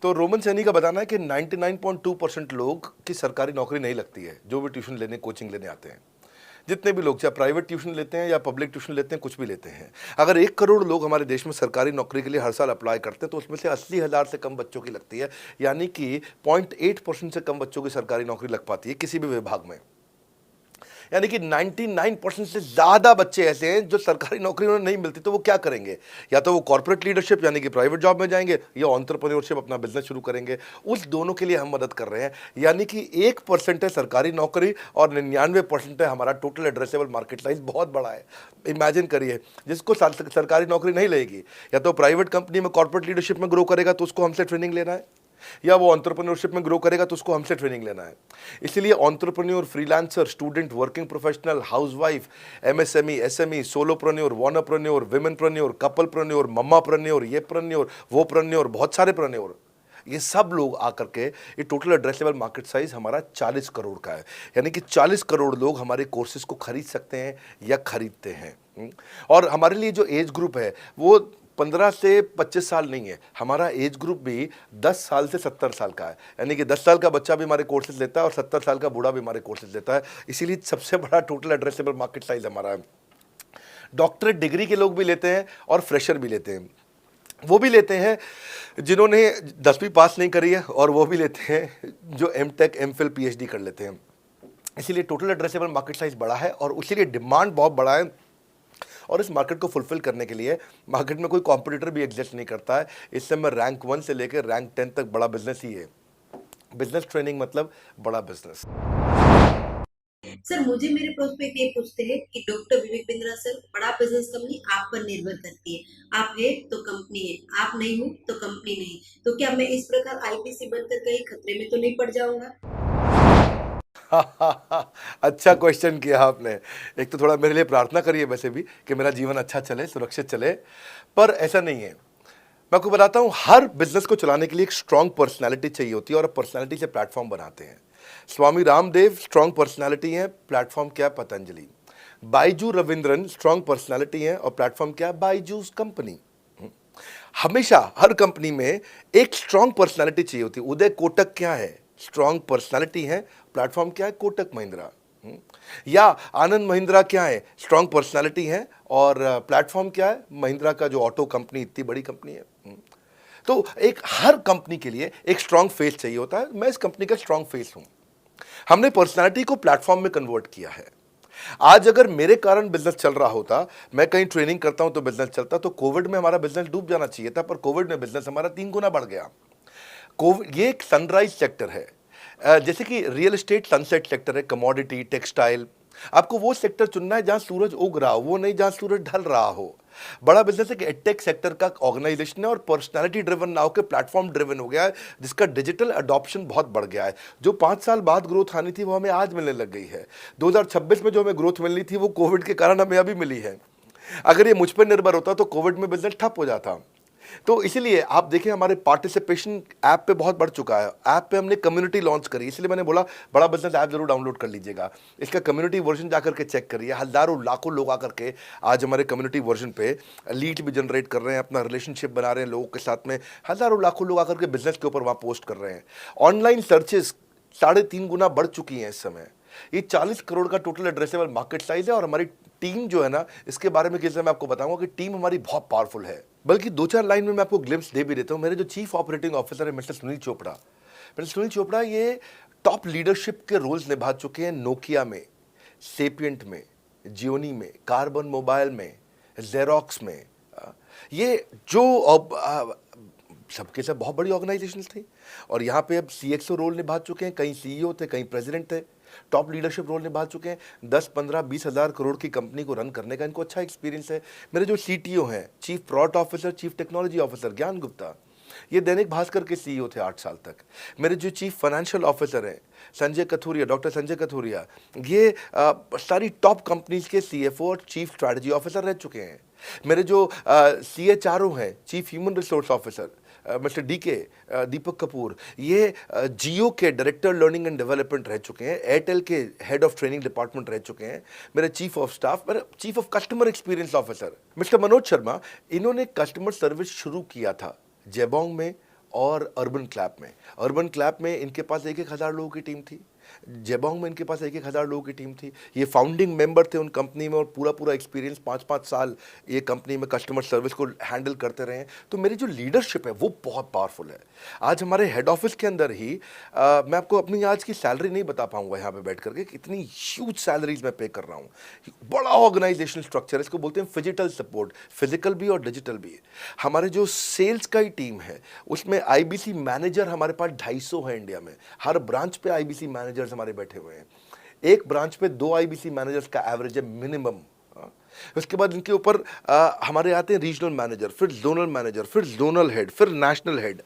तो रोमन सैनी का बताना है कि 99.2% लोग की सरकारी नौकरी नहीं लगती है, जो भी ट्यूशन लेने, कोचिंग लेने आते हैं। जितने भी लोग चाहे प्राइवेट ट्यूशन लेते हैं या पब्लिक ट्यूशन लेते हैं, कुछ भी लेते हैं, अगर 1 करोड़ लोग हमारे देश में सरकारी नौकरी के लिए हर साल अप्लाई करते हैं तो उसमें से 80,000 से कम बच्चों की लगती है, यानी कि 0.8% से कम बच्चों की सरकारी नौकरी लग पाती है किसी भी विभाग में। यानी कि 99% से ज़्यादा बच्चे ऐसे हैं जो सरकारी नौकरी उन्हें नहीं मिलती, तो वो क्या करेंगे? या तो वो कॉर्पोरेट लीडरशिप यानी कि प्राइवेट जॉब में जाएंगे या एंटरप्रेन्योरशिप अपना बिजनेस शुरू करेंगे। उस दोनों के लिए हम मदद कर रहे हैं, यानी कि 1% है सरकारी नौकरी और 99% है हमारा टोटल एड्रेसेबल मार्केट साइज। बहुत बड़ा है। इमेजिन करिए, जिसको सरकारी नौकरी नहीं लगेगी, या तो प्राइवेट कंपनी में कॉर्पोरेट लीडरशिप में ग्रो करेगा तो उसको हमसे ट्रेनिंग लेना है, या वो एंटरप्रेन्योरशिप में ग्रो करेगा तो उसको हमसे ट्रेनिंग लेना है। इसीलिए entrepreneur, freelancer, student, working professional, housewife, MSME, SME, solopreneur, wantrepreneur, womenpreneur, couplepreneur, mammapreneur, ये प्रेन्योर, वो प्रेन्योर, बहुत सारे प्रेन्योर, ये सब लोग आकर के ये टोटल एड्रेसेबल मार्केट साइज हमारा 40 करोड़ का है। यानी कि 40 करोड़ लोग हमारे कोर्सेज को खरीद सकते हैं या खरीदते हैं। और हमारे लिए जो एज ग्रुप है वो 15 से 25 साल नहीं है, हमारा एज ग्रुप भी 10 साल से 70 साल का है। यानी कि 10 साल का बच्चा भी हमारे कोर्सेज लेता है और 70 साल का बूढ़ा भी हमारे कोर्सेज लेता है। इसीलिए सबसे बड़ा टोटल एड्रेसेबल मार्केट साइज हमारा है। डॉक्टरेट डिग्री के लोग भी लेते हैं और फ्रेशर भी लेते हैं। वो भी लेते हैं जिन्होंने 10वीं पास नहीं करी है, और वो भी लेते हैं जो एमटेक, एमफिल, पीएचडी कर लेते हैं। इसीलिए टोटल एड्रेसेबल मार्केट साइज बड़ा है और उसीलिए डिमांड बहुत बड़ा है। और इस मार्केट को फुलफिल करने के लिए मार्केट में कोई कॉम्पिटिटर भी एग्जिस्ट नहीं करता है। इस समय रैंक 1 से लेकर रैंक 10 तक बड़ा बिजनेस ही है। बिजनेस ट्रेनिंग मतलब बड़ा बिजनेस। सर, मुझे मेरे प्रोस्पेक्ट ये पूछते हैं कि डॉक्टर विवेक बिंद्रा सर, बड़ा बिजनेस कंपनी आप पर निर्भर करती है। आप है तो कंपनी है, आप नहीं हो तो कंपनी नहीं। तो क्या मैं इस प्रकार आईपीसी बनकर कहीं खतरे में तो नहीं पड़ जाऊंगा? अच्छा क्वेश्चन किया आपने। एक तो थोड़ा मेरे लिए प्रार्थना करिए वैसे भी कि मेरा जीवन अच्छा चले, सुरक्षित चले, पर ऐसा नहीं है। मैं आपको बताता हूँ, हर बिजनेस को चलाने के लिए एक स्ट्रांग पर्सनालिटी चाहिए होती है और पर्सनालिटी से प्लेटफॉर्म बनाते हैं। स्वामी रामदेव स्ट्रांग पर्सनालिटी है, प्लेटफॉर्म क्या? पतंजलि। बाइजू रविंद्रन स्ट्रांग पर्सनालिटी है और प्लेटफॉर्म क्या? बाइजूस कंपनी। हमेशा हर कंपनी में एक स्ट्रांग पर्सनालिटी चाहिए होती है। उदय कोटक क्या है? स्ट्रांग पर्सनालिटी है, प्लेटफॉर्म क्या है? कोटक महिंद्रा। या आनंद महिंद्रा क्या है? स्ट्रांग पर्सनालिटी है और प्लेटफॉर्म क्या है? महिंद्रा का जो ऑटो कंपनी, इतनी बड़ी कंपनी है। तो एक हर कंपनी के लिए एक स्ट्रांग फेस चाहिए होता है। मैं इस कंपनी का स्ट्रांग फेस हूं। हमने पर्सनालिटी को प्लेटफॉर्म में कन्वर्ट किया है। आज अगर मेरे कारण बिजनेस चल रहा होता, मैं कहीं ट्रेनिंग करता हूं तो बिजनेस चलता, तो कोविड में हमारा बिजनेस डूब जाना चाहिए था, पर कोविड में बिजनेस हमारा 3 गुना बढ़ गया। ये एक सनराइज सेक्टर है, जैसे कि रियल एस्टेट सनसेट सेक्टर है, कमोडिटी, टेक्सटाइल। आपको वो सेक्टर चुनना है जहां सूरज उग रहा हो, वो नहीं जहां सूरज ढल रहा हो। बड़ा बिजनेस है कि एडटेक सेक्टर का ऑर्गेनाइजेशन है और पर्सनालिटी ड्रिवन ना होकर प्लेटफॉर्म ड्रिवन हो गया है, जिसका डिजिटल अडॉप्शन बहुत बढ़ गया है। जो 5 साल बाद ग्रोथ आनी थी वो हमें आज मिलने लग गई है। 2026 में जो हमें ग्रोथ मिलनी थी वो कोविड के कारण हमें अभी मिली है। अगर ये मुझ पर निर्भर होता तो कोविड में बिजनेस ठप हो जाता। तो इसीलिए आप देखें, हमारे पार्टिसिपेशन ऐप पे बहुत बढ़ चुका है। ऐप पे हमने कम्युनिटी लॉन्च करी, इसलिए मैंने बोला बड़ा बिजनेस ऐप जरूर डाउनलोड कर लीजिएगा। इसका कम्युनिटी वर्जन जाकर के चेक करिए। हजारों लाखों लोग आकर के आज हमारे कम्युनिटी वर्जन पे लीड भी जनरेट कर रहे हैं, अपना रिलेशनशिप बना रहे हैं लोगों के साथ में। हजारों लाखों लोग आकर के बिजनेस के ऊपर वहाँ पोस्ट कर रहे हैं। ऑनलाइन सर्चेस 3.5 गुना बढ़ चुकी हैं इस समय। ये 40 करोड़ का टोटल एड्रेसेबल मार्केट साइज है और हमारी टीम जो है ना, इसके बारे में किसी मैं आपको बताऊंगा कि टीम हमारी बहुत पावरफुल है। बल्कि 2-4 लाइन में मैं आपको ग्लिम्स दे भी देता हूं। मेरे जो चीफ ऑपरेटिंग ऑफिसर है मिस्टर सुनील चोपड़ा, ये टॉप लीडरशिप के रोल्स निभा चुके हैं नोकिया में, सेपियंट में, जियोनी में, कार्बन मोबाइल में, जेरोक्स में। ये जो सबके सब बहुत बड़ी ऑर्गेनाइजेशन थी और यहाँ पे अब CXO रोल निभा चुके हैं। कहीं CEO थे, कहीं प्रेसिडेंट थे। टॉप लीडरशिप रोल निभा चुके हैं। 10, 15, 20 हज़ार करोड़ की कंपनी को रन करने का इनको अच्छा एक्सपीरियंस है। मेरे जो CTO हैं, chief product officer, chief technology officer ज्ञान गुप्ता, ये दैनिक भास्कर के CEO थे 8 साल तक। मेरे जो चीफ फाइनेंशियल ऑफिसर हैं संजय कथुरिया, डॉक्टर संजय कथुरिया, ये सारी टॉप कंपनीज के CFO और चीफ स्ट्रैटेजी ऑफिसर रह चुके हैं। मेरे जो CHRO हैं, chief human resource officer mister DK Deepak Kapoor, ये जियो के डायरेक्टर लर्निंग एंड डेवलपमेंट रह चुके हैं। एयरटेल के हेड ऑफ ट्रेनिंग डिपार्टमेंट रह चुके हैं। मेरे चीफ ऑफ स्टाफ, मेरे chief of customer experience officer mister Manoj Sharma, इन्होंने कस्टमर सर्विस शुरू किया था जेबोंग में और अर्बन क्लैप में। अर्बन क्लैप में इनके पास 1-1 हज़ार लोगों की टीम थी। जेबोंग में इनके पास 1,000 लोगों की टीम थी। ये फाउंडिंग मेंबर थे उन कंपनी में और पूरा एक्सपीरियंस 5-5 साल ये कंपनी में कस्टमर सर्विस को हैंडल करते रहे हैं। तो मेरी जो लीडरशिप है वो बहुत पावरफुल है। आज हमारे हेड ऑफिस के अंदर ही मैं आपको अपनी आज की सैलरी नहीं बता पाऊंगा यहाँ पे बैठ करके, कितनी ह्यूज सैलरीज मैं पे कर रहा हूँ। बड़ा ऑर्गेनाइजेशनल स्ट्रक्चर, इसको बोलते हैं फिजिटल सपोर्ट, फिजिकल भी और डिजिटल भी। हमारे जो सेल्स का ही टीम है उसमें आईबीसी मैनेजर हमारे पास 250 है इंडिया में। हर ब्रांच पे आईबीसी मैनेजर्स हमारे बैठे हुए हैं। एक ब्रांच पे 2 आईबीसी मैनेजर्स का एवरेज है मिनिमम। उसके बाद इनके ऊपर हमारे आते हैं रीजनल मैनेजर, फिर जोनल मैनेजर, फिर जोनल हेड, फिर नेशनल हेड।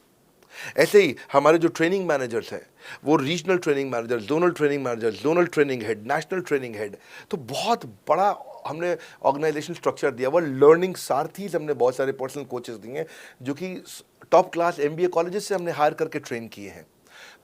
ऐसे ही हमारे जो ट्रेनिंग मैनेजर्स हैं वो regional training manager, zonal training manager, zonal training head, national training head. तो बहुत बड़ा हमने ऑर्गेनाइजेशन स्ट्रक्चर दिया हुआ। लर्निंग सारथीज हमने बहुत सारे पर्सनल कोचेस दिए हैं जो कि टॉप क्लास एमबीए कॉलेजेस से हमने हायर करके ट्रेन किए हैं।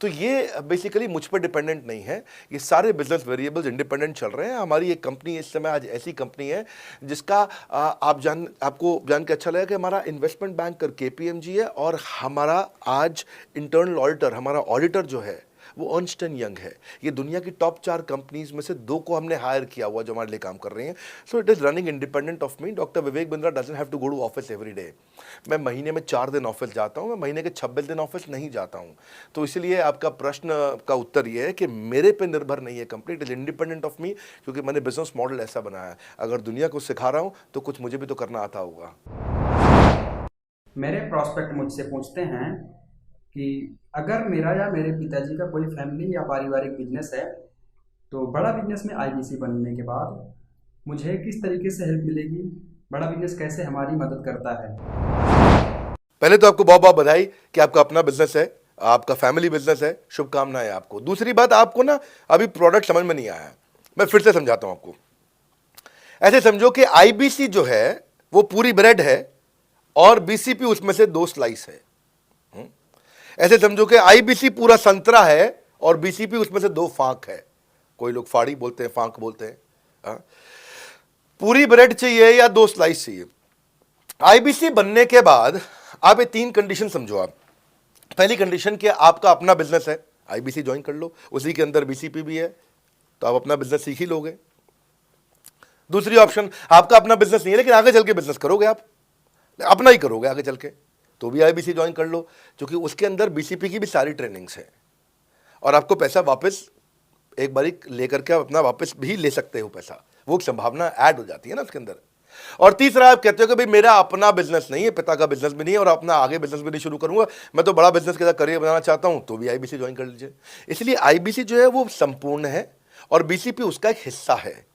तो ये बेसिकली मुझ पर डिपेंडेंट नहीं है, ये सारे बिजनेस वेरिएबल्स इंडिपेंडेंट चल रहे हैं। हमारी एक कंपनी इस समय आज ऐसी कंपनी है जिसका आपको जान के अच्छा लगेगा कि हमारा इन्वेस्टमेंट बैंकर केपीएमजी है और हमारा आज इंटरनल ऑडिटर, हमारा ऑडिटर जो है वो अर्नस्ट एंड यंग है। ये दुनिया की टॉप 4 कंपनीज में से 2 को हमने हायर किया हुआ जो हमारे लिए काम कर रही हैं। So it is running independent of me. Doctor Vivek Bindra doesn't have to go to office every day. मैं महीने में 4 दिन ऑफिस जाता हूँ, मैं महीने के 26 दिन ऑफिस नहीं जाता हूँ। तो इसलिए आपका प्रश्न का उत्तर ये है कि मेरे पे निर्भर नहीं है company, it is independent of मी, क्योंकि मैंने बिजनेस मॉडल ऐसा बनाया है। अगर दुनिया को सिखा रहा हूँ तो कुछ मुझे भी तो करना आता होगा। मेरे प्रॉस्पेक्ट मुझसे पूछते हैं कि अगर मेरा या मेरे पिताजी का कोई फैमिली या पारिवारिक बिजनेस है तो बड़ा बिजनेस में आईबीसी बनने के बाद मुझे किस तरीके से हेल्प मिलेगी, बड़ा बिजनेस कैसे हमारी मदद करता है। पहले तो आपको बहुत बहुत बधाई कि आपका अपना बिजनेस है, आपका फैमिली बिजनेस है, शुभकामनाएं आपको। दूसरी बात, आपको ना अभी प्रोडक्ट समझ में नहीं आया है, मैं फिर से समझाता हूं आपको। ऐसे समझो कि आईबीसी जो है वो पूरी ब्रेड है और बीसीपी उसमें से 2 स्लाइस है। ऐसे समझो कि आईबीसी पूरा संतरा है और बीसीपी उसमें से 2 फांक है। कोई लोग फाड़ी बोलते हैं, फांक बोलते हैं। पूरी ब्रेड चाहिए या 2 स्लाइस चाहिए। आईबीसी बनने के बाद आप ये 3 कंडीशन समझो। आप पहली कंडीशन कि आपका अपना बिजनेस है, आईबीसी ज्वाइन कर लो, उसी के अंदर बीसीपी भी है, तो आप अपना बिजनेस सीख ही लोगे। दूसरी ऑप्शन, आपका अपना बिजनेस नहीं है लेकिन आगे चल के बिजनेस करोगे, आप अपना ही करोगे आगे चल के, तो भी आईबीसी ज्वाइन कर लो, क्योंकि उसके अंदर बीसीपी की भी सारी ट्रेनिंग्स है और आपको पैसा वापस एक बारी लेकर के आप अपना वापस भी ले सकते हो पैसा, वो संभावना ऐड हो जाती है ना उसके अंदर। और तीसरा, आप कहते हो कि भाई मेरा अपना बिजनेस नहीं है, पिता का बिजनेस भी नहीं है और अपना आगे बिजनेस भी नहीं शुरू करूंगा, मैं तो बड़ा बिजनेस के साथ करियर बनाना चाहता हूं, तो भी आईबीसी ज्वाइन कर लीजिए। इसलिए आईबीसी जो है वो संपूर्ण है और बीसीपी उसका एक हिस्सा है।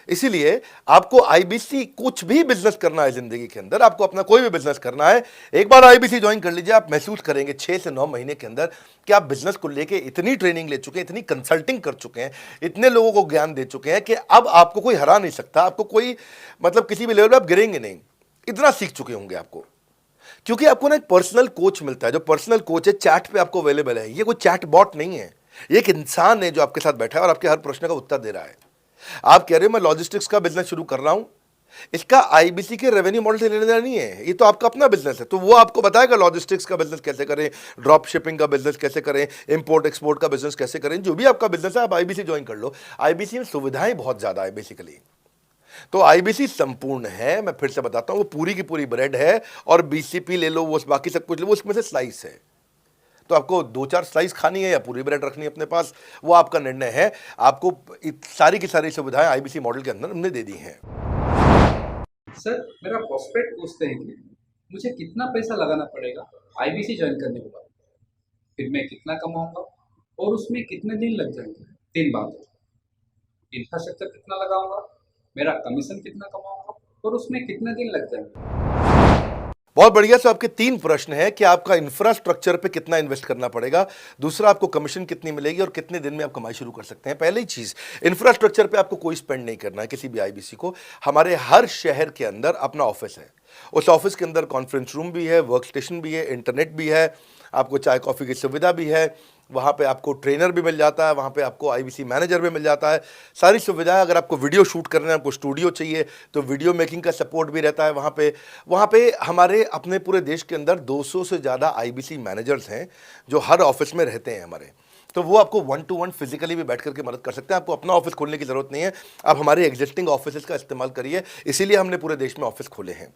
इसीलिए आपको आईबीसी, कुछ भी बिजनेस करना है जिंदगी के अंदर, आपको अपना कोई भी बिजनेस करना है, एक बार आईबीसी ज्वाइन कर लीजिए। आप महसूस करेंगे 6 से 9 महीने के अंदर कि आप बिजनेस को लेके इतनी ट्रेनिंग ले चुके हैं, इतनी कंसल्टिंग कर चुके हैं, इतने लोगों को ज्ञान दे चुके हैं कि अब आपको कोई हरा नहीं सकता, आपको कोई मतलब किसी भी लेवल पर आप गिरेंगे नहीं, इतना सीख चुके होंगे आपको। क्योंकि आपको ना एक पर्सनल कोच मिलता है, जो पर्सनल कोच है चैट पे आपको अवेलेबल है। ये कोई चैट बॉट नहीं है, ये एक इंसान है जो आपके साथ बैठा है और आपके हर प्रश्न का उत्तर दे रहा है। आप कह रहे हो मैं लॉजिस्टिक्स का बिजनेस शुरू कर रहा हूं, इसका आईबीसी के रेवेन्यू मॉडल से लेने देना नहीं है, ये तो आपका अपना बिजनेस है, तो वो आपको बताएगा लॉजिस्टिक्स का बिजनेस कैसे करें, ड्रॉप शिपिंग का बिजनेस कैसे करें, इंपोर्ट एक्सपोर्ट का बिजनेस कैसे करें, जो भी आपका बिजनेस है आप आईबीसी ज्वाइन कर लो। आईबीसी में सुविधाएं बहुत ज्यादा है बेसिकली, तो आईबीसी संपूर्ण है। मैं फिर से बताता हूं, वो पूरी की पूरी ब्रेड है और बीसीपी ले लो, वो बाकी सब कुछ ले लो, उसमें से स्लाइस है। तो आपको 2-4 स्लाइस खानी है या पूरी ब्रेड रखनी है अपने पास, वो आपका निर्णय है। आपको सारी की सारी सुविधाएं आईबीसी मॉडल के अंदर हमने दे दी हैं। सर, मेरा प्रॉस्पेक्ट पूछते हैं कि मुझे कितना पैसा लगाना पड़ेगा आईबीसी ज्वाइन करने के बाद, फिर मैं कितना कमाऊंगा और उसमें कितने दिन लग जाएंगे। 3 बात, इंफ्रास्ट्रक्चर कितना लगाऊंगा, मेरा कमीशन कितना कमाऊंगा और उसमें कितने दिन लग जाएंगे। बहुत बढ़िया। सो आपके 3 प्रश्न हैं कि आपका इंफ्रास्ट्रक्चर पे कितना इन्वेस्ट करना पड़ेगा, दूसरा आपको कमीशन कितनी मिलेगी और कितने दिन में आप कमाई शुरू कर सकते हैं। पहली चीज, इंफ्रास्ट्रक्चर पे आपको कोई स्पेंड नहीं करना है किसी भी आईबीसी को। हमारे हर शहर के अंदर अपना ऑफिस है, उस ऑफिस के अंदर कॉन्फ्रेंस रूम भी है, वर्क स्टेशन भी है, इंटरनेट भी है, आपको चाय कॉफ़ी की सुविधा भी है, वहाँ पे आपको ट्रेनर भी मिल जाता है, वहाँ पे आपको आईबीसी मैनेजर भी मिल जाता है, सारी सुविधाएं। अगर आपको वीडियो शूट करना है, आपको स्टूडियो चाहिए तो वीडियो मेकिंग का सपोर्ट भी रहता है वहाँ पे हमारे अपने पूरे देश के अंदर 200 से ज़्यादा आईबीसी मैनेजर्स हैं जो हर ऑफिस में रहते हैं हमारे। तो वो आपको 1-to-1 फिजिकली भी बैठ करके मदद कर सकते हैं। आपको अपना ऑफिस खोलने की ज़रूरत नहीं है, आप हमारे एग्जिस्टिंग ऑफिस का इस्तेमाल करिए, इसीलिए हमने पूरे देश में ऑफिस खोले हैं।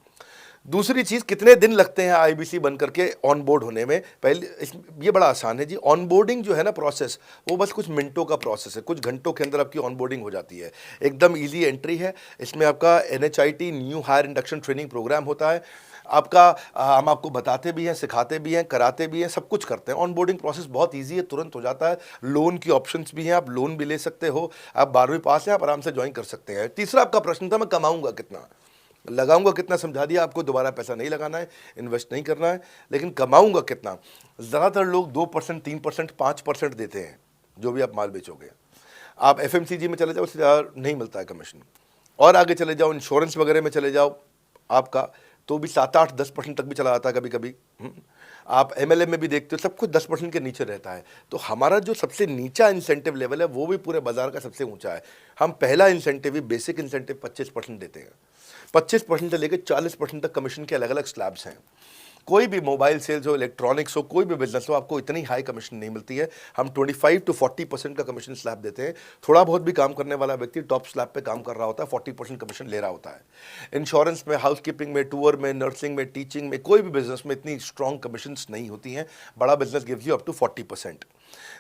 दूसरी चीज़, कितने दिन लगते हैं आईबीसी बन करके ऑन बोर्ड होने में? ये बड़ा आसान है जी। ऑन बोर्डिंग जो है ना प्रोसेस, वो बस कुछ मिनटों का प्रोसेस है, कुछ घंटों के अंदर आपकी ऑन बोर्डिंग हो जाती है। एकदम ईजी एंट्री है। इसमें आपका NHIT new hire induction training programme होता है। आपका हम आपको बताते भी हैं, सिखाते भी हैं, कराते भी हैं, सब कुछ करते हैं। ऑन बोर्डिंग प्रोसेस बहुत ईजी है, तुरंत हो जाता है। लोन की ऑप्शंस भी हैं, आप लोन भी ले सकते हो। आप 12वीं पास हैं, आप आराम से ज्वाइन कर सकते हैं। तीसरा आपका प्रश्न था, मैं कमाऊंगा कितना, लगाऊंगा कितना, समझा दिया आपको। दोबारा पैसा नहीं लगाना है, इन्वेस्ट नहीं करना है, लेकिन कमाऊंगा कितना। ज़्यादातर लोग 2%, 3%, 5% देते हैं जो भी आप माल बेचोगे। आप FMCG में चले जाओ, उससे ज़्यादा नहीं मिलता है कमीशन। और आगे चले जाओ, इंश्योरेंस वगैरह में चले जाओ आपका, तो भी 7, 8, 10% तक भी चला जाता है कभी कभी। आप MLM में भी देखते हो, सब कुछ 10% के नीचे रहता है। तो हमारा जो सबसे नीचा इंसेंटिव लेवल है, वो भी पूरे बाजार का सबसे ऊंचा है। हम पहला इंसेंटिव ही, बेसिक इंसेंटिव 25% देते हैं। 25% से लेकर 40% तक कमीशन के अलग अलग स्लैब्स हैं। कोई भी मोबाइल सेल्स हो, इलेक्ट्रॉनिक्स हो, कोई भी बिजनेस हो, आपको इतनी हाई कमीशन नहीं मिलती है। हम 25 to 40% का कमीशन स्लैब देते हैं। थोड़ा बहुत भी काम करने वाला व्यक्ति टॉप स्लैब पे काम कर रहा होता है, 40% कमीशन ले रहा होता है। इंश्योरेंस में, हाउसकीपिंग में, टूर में, नर्सिंग में, टीचिंग में, कोई भी बिजनेस में इतनी स्ट्रॉन्ग कमीशंस नहीं होती हैं। बड़ा business gives you up to 40%।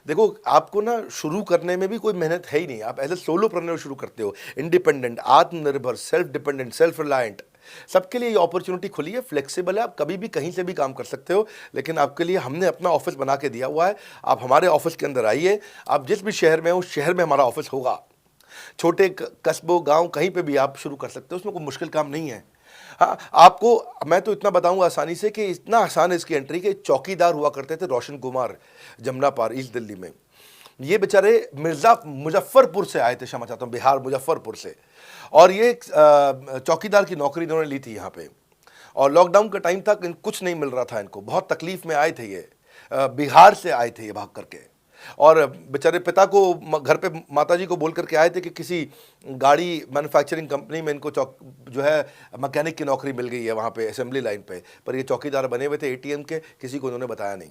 देखो, आपको ना शुरू करने में भी कोई मेहनत है ही नहीं। आप एज ए सोलोप्रेन्योर शुरू करते हो, इंडिपेंडेंट, आत्मनिर्भर, सेल्फ डिपेंडेंट, सेल्फ रिलायंट, सबके लिए ये अपॉर्चुनिटी खुली है। फ्लेक्सिबल है, आप कभी भी कहीं से भी काम कर सकते हो। लेकिन आपके लिए हमने अपना ऑफिस बना के दिया हुआ है। आप हमारे ऑफिस के अंदर आइए, आप जिस भी शहर में हो, उस शहर में हमारा ऑफिस होगा। छोटे कस्बों, गांव, कहीं पे भी आप शुरू कर सकते हो, उसमें कोई मुश्किल काम नहीं है। हाँ, आपको मैं तो इतना बताऊंगा आसानी से कि इतना आसान है इसकी एंट्री, कि चौकीदार हुआ करते थे रोशन कुमार, जमुना पार, ईस्ट दिल्ली में। ये बेचारे मुजफ्फरपुर से आए थे, क्षमा चाहता हूँ, बिहार मुजफ्फरपुर से। और ये चौकीदार की नौकरी इन्होंने ली थी यहाँ पे। और लॉकडाउन का टाइम था, कुछ नहीं मिल रहा था इनको, बहुत तकलीफ में आए थे ये। बिहार से आए थे ये भाग करके। और बेचारे पिता को घर पे माताजी को बोल करके आए थे कि किसी गाड़ी मैन्युफैक्चरिंग कंपनी में इनको जो है मैकेनिक की नौकरी मिल गई है वहाँ पे असेंबली लाइन पे। पर ये चौकीदार बने हुए थे ATM के, किसी को उन्होंने बताया नहीं।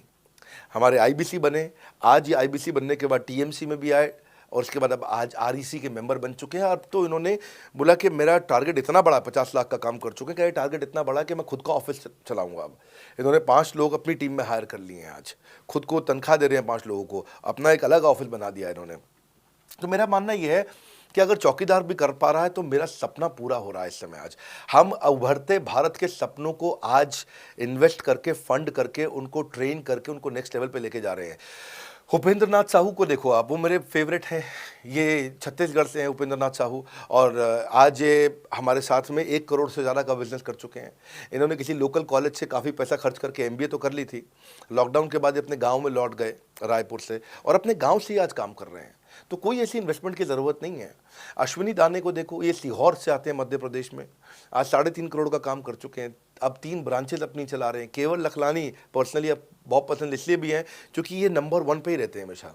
हमारे IBC बने, आज ये IBC बनने के बाद TMC में भी आए, और उसके बाद अब आज REC के मेंबर बन चुके हैं। अब तो इन्होंने बोला कि मेरा टारगेट इतना बड़ा, 50 लाख का काम कर चुके हैं, कि ये टारगेट इतना बड़ा कि मैं खुद का ऑफिस चलाऊंगा। अब इन्होंने 5 लोग अपनी टीम में हायर कर लिए हैं। आज खुद को तनख्वाह दे रहे हैं 5 लोगों को, अपना एक अलग ऑफिस बना दिया इन्होंने। तो मेरा मानना यह है कि अगर चौकीदार भी कर पा रहा है तो मेरा सपना पूरा हो रहा है इस समय। आज हम उभरते भारत के सपनों को आज इन्वेस्ट करके, फंड करके, उनको ट्रेन करके, उनको नेक्स्ट लेवल पे लेके जा रहे हैं। उपेंद्र नाथ साहू को देखो आप, वो मेरे फेवरेट हैं। ये छत्तीसगढ़ से हैं उपेंद्र नाथ साहू, और आज ये हमारे साथ में 1 करोड़ से ज़्यादा का बिजनेस कर चुके हैं। इन्होंने किसी लोकल कॉलेज से काफ़ी पैसा खर्च करके MBA तो कर ली थी। लॉकडाउन के बाद ये अपने गांव में लौट गए, रायपुर से, और अपने गांव से ही आज काम कर रहे हैं। तो कोई ऐसी इन्वेस्टमेंट की ज़रूरत नहीं है। अश्विनी दाने को देखो, ये सीहोर से आते हैं मध्य प्रदेश में, आज 3.5 करोड़ का काम कर चुके हैं। अब 3 ब्रांचेज अपनी चला रहे हैं। केवल लखलानी पर्सनली अब बहुत पसंद इसलिए भी हैं क्योंकि ये नंबर 1 पे ही रहते हैं हमेशा।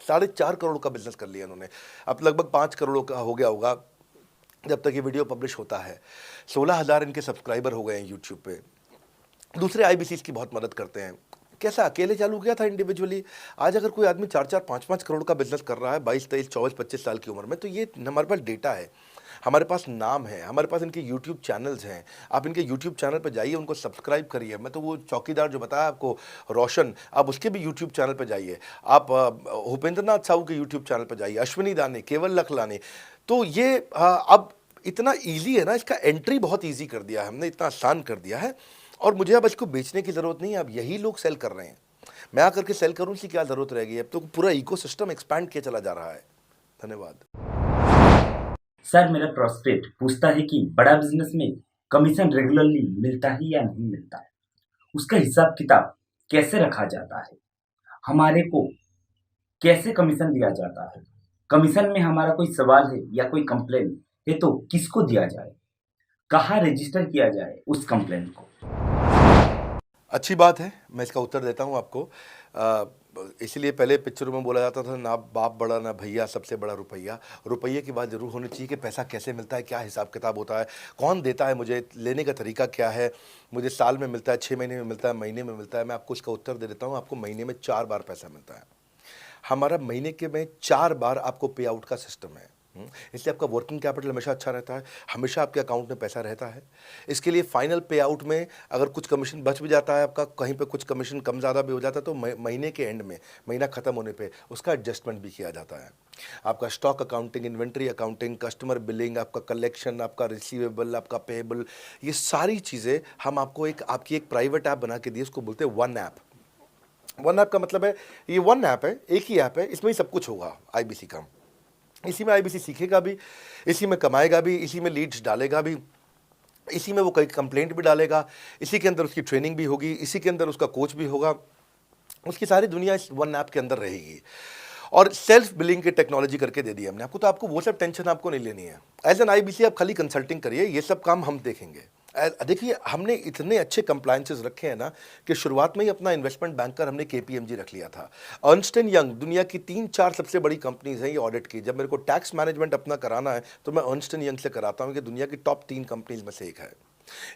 4.5 करोड़ का बिजनेस कर लिया इन्होंने। अब लगभग 5 करोड़ का हो गया होगा जब तक ये वीडियो पब्लिश होता है। 16,000 इनके सब्सक्राइबर हो गए हैं यूट्यूब पे। दूसरे IBCs की बहुत मदद करते हैं। कैसा अकेले चालू किया था इंडिविजुअली, आज अगर कोई आदमी 4-4, 5-5 करोड़ का बिजनेस कर रहा है 22, 23, 24, 25 साल की उम्र में, तो ये हमारे पास डेटा है, हमारे पास नाम है, हमारे पास इनके YouTube चैनल्स हैं। आप इनके YouTube चैनल पर जाइए, उनको सब्सक्राइब करिए। मैं तो वो चौकीदार जो बताया आपको रोशन, आप उसके भी YouTube चैनल पर जाइए। आप उपेंद्र नाथ साहू के YouTube चैनल पर जाइए, अश्विनी दाने, केवल लखलानी। तो ये अब इतना ईजी है ना, इसका एंट्री बहुत ईजी कर दिया है हमने, इतना आसान कर दिया है। और मुझे अब इसको बेचने की ज़रूरत नहीं है, अब यही लोग सेल कर रहे हैं। मैं आकर के सेल करूँ, इसकी क्या ज़रूरत रहेगी? अब तो पूरा इकोसिस्टम एक्सपैंड किया चला जा रहा है। धन्यवाद। सर, मेरा प्रोस्पेक्ट पूछता है कि बड़ा बिजनेस में कमीशन रेगुलरली मिलता है या नहीं मिलता है, उसका हिसाब किताब कैसे रखा जाता है, हमारे को कैसे कमीशन दिया जाता है, कमीशन में हमारा कोई सवाल है या कोई कंप्लेन है तो किसको दिया जाए, कहाँ रजिस्टर किया जाए उस कंप्लेन को। अच्छी बात है, मैं इसका उत्तर देता हूँ आपको। इसलिए पहले पिक्चरों में बोला जाता था, ना बाप बड़ा ना भैया, सबसे बड़ा रुपया। रुपये की बात ज़रूर होनी चाहिए कि पैसा कैसे मिलता है, क्या हिसाब किताब होता है, कौन देता है, मुझे लेने का तरीका क्या है, मुझे साल में मिलता है, 6 महीने में मिलता है, महीने में मिलता है। मैं आपको इसका उत्तर दे देता हूँ। आपको महीने में 4 बार पैसा मिलता है। हमारा महीने के में 4 बार आपको पे आउट का सिस्टम है। इसलिए आपका वर्किंग कैपिटल हमेशा अच्छा रहता है, हमेशा आपके अकाउंट में पैसा रहता है। इसके लिए फाइनल पे आउट में अगर कुछ कमीशन बच भी जाता है आपका, कहीं पे कुछ कमीशन कम ज़्यादा भी हो जाता है, तो महीने के एंड में, महीना ख़त्म होने पे उसका एडजस्टमेंट भी किया जाता है। आपका stock accounting, inventory accounting, customer billing, आपका कलेक्शन, आपका रिसीवेबल, आपका पेएबल, ये सारी चीज़ें हम आपको आपकी एक प्राइवेट ऐप बना के दिए, उसको बोलते हैं वन ऐप। वन ऐप का मतलब है, ये वन ऐप है, एक ही ऐप है, इसमें ही सब कुछ होगा आईबीसी का। इसी में आईबीसी सीखेगा भी, इसी में कमाएगा भी, इसी में लीड्स डालेगा भी, इसी में वो कई कंप्लेंट भी डालेगा, इसी के अंदर उसकी ट्रेनिंग भी होगी, इसी के अंदर उसका कोच भी होगा, उसकी सारी दुनिया इस वन ऐप के अंदर रहेगी। और सेल्फ बिलिंग की टेक्नोलॉजी करके दे दी हमने आपको, तो आपको वो सब टेंशन आपको नहीं लेनी है। एज एन आईबीसी आप खाली कंसल्टिंग करिए, ये सब काम हम देखेंगे। देखिए, हमने इतने अच्छे कंप्लायंसेस रखे हैं ना कि शुरुआत में ही अपना इन्वेस्टमेंट बैंकर हमने केपीएमजी रख लिया था। अर्नस्ट एंड यंग दुनिया की 3-4 सबसे बड़ी कंपनीज हैं ये ऑडिट की। जब मेरे को टैक्स मैनेजमेंट अपना कराना है तो मैं अर्नस्ट एंड यंग से कराता हूँ, कि दुनिया की टॉप 3 कंपनीज में से एक है।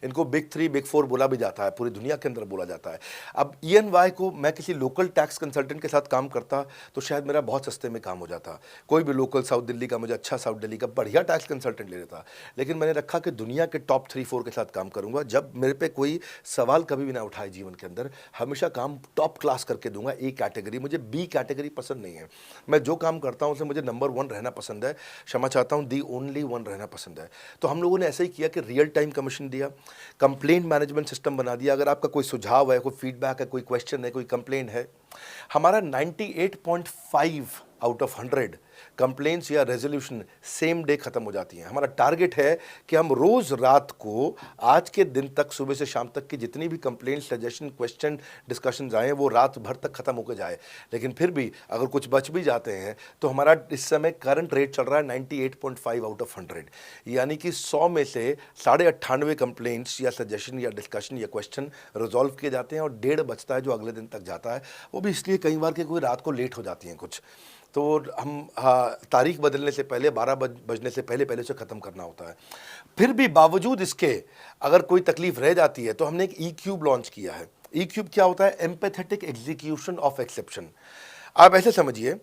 इनको बिग 3, बिग 4 बोला भी जाता है, पूरी दुनिया के अंदर बोला जाता है। अब EY को मैं किसी लोकल टैक्स कंसल्टेंट के साथ काम करता तो शायद मेरा बहुत सस्ते में काम हो जाता। कोई भी लोकल साउथ दिल्ली का, मुझे अच्छा साउथ दिल्ली का बढ़िया टैक्स कंसल्टेंट ले लेता। लेकिन मैंने रखा कि दुनिया के टॉप 3-4 के साथ काम करूंगा। जब मेरे पे कोई सवाल कभी भी ना उठाए जीवन के अंदर, हमेशा काम टॉप क्लास करके दूंगा। ए कैटेगरी, मुझे बी कैटेगरी पसंद नहीं है। मैं जो काम करता हूँ उसमें मुझे नंबर 1 रहना पसंद है, क्षमा चाहता हूँ, दी ओनली 1 रहना पसंद है। तो हम लोगों ने ऐसा ही किया कि रियल टाइम कमीशन दिया, कंप्लेंट मैनेजमेंट सिस्टम बना दिया। अगर आपका कोई सुझाव है, कोई फीडबैक है, कोई क्वेश्चन है, कोई कंप्लेंट है, हमारा 98.5 आउट ऑफ 100 कंप्लेंट्स या रेजोल्यूशन सेम डे खत्म हो जाती हैं। हमारा टारगेट है कि हम रोज रात को, आज के दिन तक, सुबह से शाम तक की जितनी भी कंप्लेंट, सजेशन, क्वेश्चन, डिस्कशंस आए वो रात भर तक खत्म होकर जाए। लेकिन फिर भी अगर कुछ बच भी जाते हैं तो हमारा इस समय करंट रेट चल रहा है 98.5 आउट ऑफ 100, यानी कि 100 में से 98.5 कंप्लेंट्स या सजेशन या डिस्कशन या क्वेश्चन रिजॉल्व किए जाते हैं, और 1.5 बचता है जो अगले दिन तक जाता है। वो भी इसलिए कई बार कि कोई रात को लेट हो जाती हैं कुछ, तो हम तारीख बदलने से पहले, 12 बजने से पहले पहले से ख़त्म करना होता है। फिर भी बावजूद इसके अगर कोई तकलीफ रह जाती है तो हमने एक E-क्यूब लॉन्च किया है। E-क्यूब क्या होता है? Empathetic execution of exception. आप ऐसे समझिए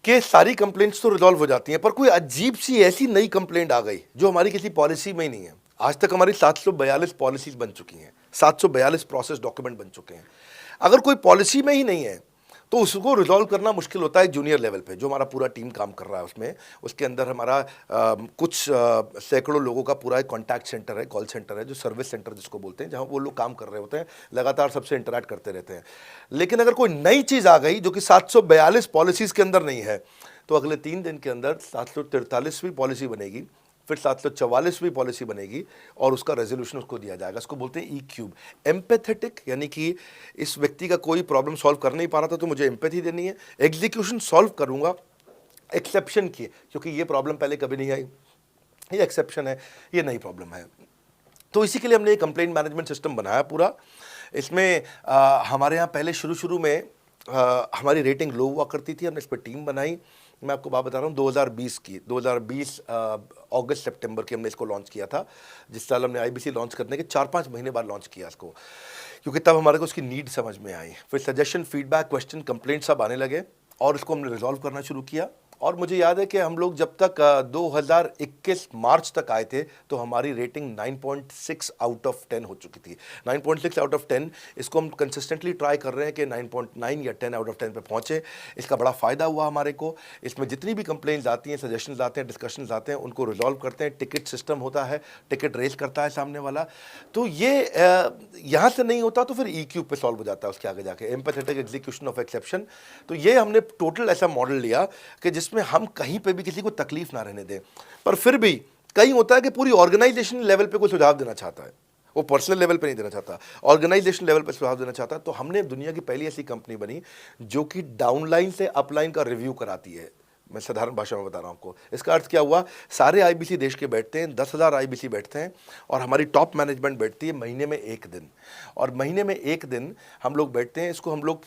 कि सारी कंप्लेंट्स तो रिजॉल्व हो जाती हैं, पर कोई अजीब सी ऐसी नई कंप्लेंट आ गई जो हमारी किसी पॉलिसी में ही नहीं है। आज तक हमारी 742 पॉलिसीज बन चुकी हैं, 742 प्रोसेस डॉक्यूमेंट बन चुके हैं। अगर कोई पॉलिसी में ही नहीं है तो उसको रिजॉल्व करना मुश्किल होता है जूनियर लेवल पे, जो हमारा पूरा टीम काम कर रहा है उसमें। उसके अंदर हमारा कुछ सैकड़ों लोगों का पूरा एक कॉन्टैक्ट सेंटर है, कॉल सेंटर है, जो सर्विस सेंटर जिसको बोलते हैं, जहाँ वो लोग काम कर रहे होते हैं, लगातार सबसे इंटरैक्ट करते रहते हैं। लेकिन अगर कोई नई चीज़ आ गई जो कि 742 पॉलिसीज़ के अंदर नहीं है, तो अगले 3 दिन के अंदर 743वीं पॉलिसी बनेगी, फिर 744वीं पॉलिसी बनेगी, और उसका रेजोल्यूशन उसको दिया जाएगा। इसको बोलते हैं E-क्यूब। एम्पैथेटिक, यानी कि इस व्यक्ति का कोई प्रॉब्लम सॉल्व कर नहीं पा रहा था तो मुझे एम्पैथी देनी है। एग्जीक्यूशन सॉल्व करूंगा एक्सेप्शन की, क्योंकि ये प्रॉब्लम पहले कभी नहीं आई, ये एक्सेप्शन है, ये नई प्रॉब्लम है। तो इसी के लिए हमने एक कंप्लेंट मैनेजमेंट सिस्टम बनाया पूरा। इसमें हमारे यहाँ पहले शुरू में हमारी रेटिंग लो हुआ करती थी, हमने इस पर टीम बनाई। मैं आपको बात बता रहा हूँ 2020 अगस्त सितंबर की हमने इसको लॉन्च किया था। जिस साल हमने आईबीसी लॉन्च करने के 4-5 महीने बाद लॉन्च किया इसको, क्योंकि तब हमारे को उसकी नीड समझ में आई। फिर सजेशन, फीडबैक, क्वेश्चन, कंप्लेंट सब आने लगे, और इसको हमने रिजॉल्व करना शुरू किया। और मुझे याद है कि हम लोग जब तक 2021 मार्च तक आए थे तो हमारी रेटिंग 9.6 आउट ऑफ 10 हो चुकी थी। 9.6 आउट ऑफ 10, इसको हम कंसिस्टेंटली ट्राई कर रहे हैं कि 9.9 या 10 आउट ऑफ 10 पे पहुँचे। इसका बड़ा फ़ायदा हुआ हमारे को। इसमें जितनी भी कंप्लेंट्स आती हैं, सजेशंस आते हैं, डिस्कशंस आते हैं, उनको रिजॉल्व करते हैं। टिकट सिस्टम होता है, टिकट रेज करता है सामने वाला। तो ये यहाँ से नहीं होता तो फिर E-क्यूब पे सॉल्व हो जाता है उसके आगे जाके, एम्पैथेटिक एग्जीक्यूशन ऑफ एक्सेप्शन। तो ये हमने टोटल ऐसा मॉडल लिया कि जिसमें हम कहीं पे भी किसी को तकलीफ ना रहने दें। पर फिर भी कहीं होता है कि पूरी ऑर्गेनाइजेशन लेवल पे कोई सुझाव देना चाहता है, वो पर्सनल लेवल पे नहीं देना चाहता, ऑर्गेनाइजेशन लेवल पे सुझाव देना चाहता है। तो हमने दुनिया की पहली ऐसी कंपनी बनी जो कि डाउनलाइन से अपलाइन का रिव्यू कराती है। मैं साधारण भाषा में बता रहा हूँ आपको। इसका अर्थ क्या हुआ? सारे आईबीसी देश के बैठते हैं, 10,000 आईबीसी बैठते हैं, और हमारी टॉप मैनेजमेंट बैठती है महीने में 1 दिन। और महीने में 1 दिन हम लोग बैठते हैं। इसको हम लोग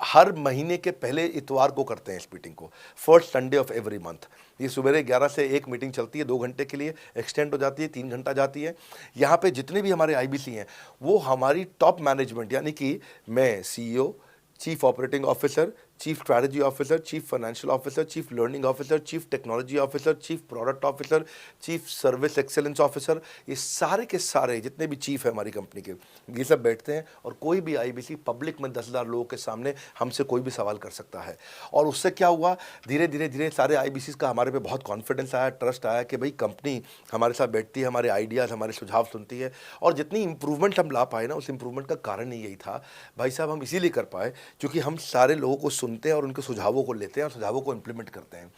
हर महीने के पहले इतवार को करते हैं इस मीटिंग को, first Sunday off every month. ये सुबह 11 से 1 मीटिंग चलती है, 2 घंटे के लिए एक्सटेंड हो जाती है, 3 घंटा जाती है। यहाँ पे जितने भी हमारे आईबीसी हैं वो हमारी टॉप मैनेजमेंट, यानी कि मैं CEO, chief operating officer, chief strategy officer, chief financial officer, chief learning officer, chief technology officer, chief product officer, chief service excellence officer, ये सारे के सारे जितने भी चीफ है हमारी कंपनी के, ये सब बैठते हैं और कोई भी आईबीसी पब्लिक में 10,000 लोगों के सामने हमसे कोई भी सवाल कर सकता है। और उससे क्या हुआ, धीरे धीरे धीरे सारे आईबीसी का हमारे पे बहुत कॉन्फिडेंस आया, ट्रस्ट आया कि भाई कंपनी हमारे साथ बैठती है, हमारे आइडियाज़, हमारे सुझाव सुनती है। और जितनी इंप्रूवमेंट हम ला पाए ना, उस इंप्रूवमेंट का कारण ही यही था भाई साहब, हम इसीलिए कर पाए क्योंकि हम सारे लोगों को सुनते हैं और उनके सुझावों को लेते हैं और सुझावों को इम्प्लीमेंट करते हैं।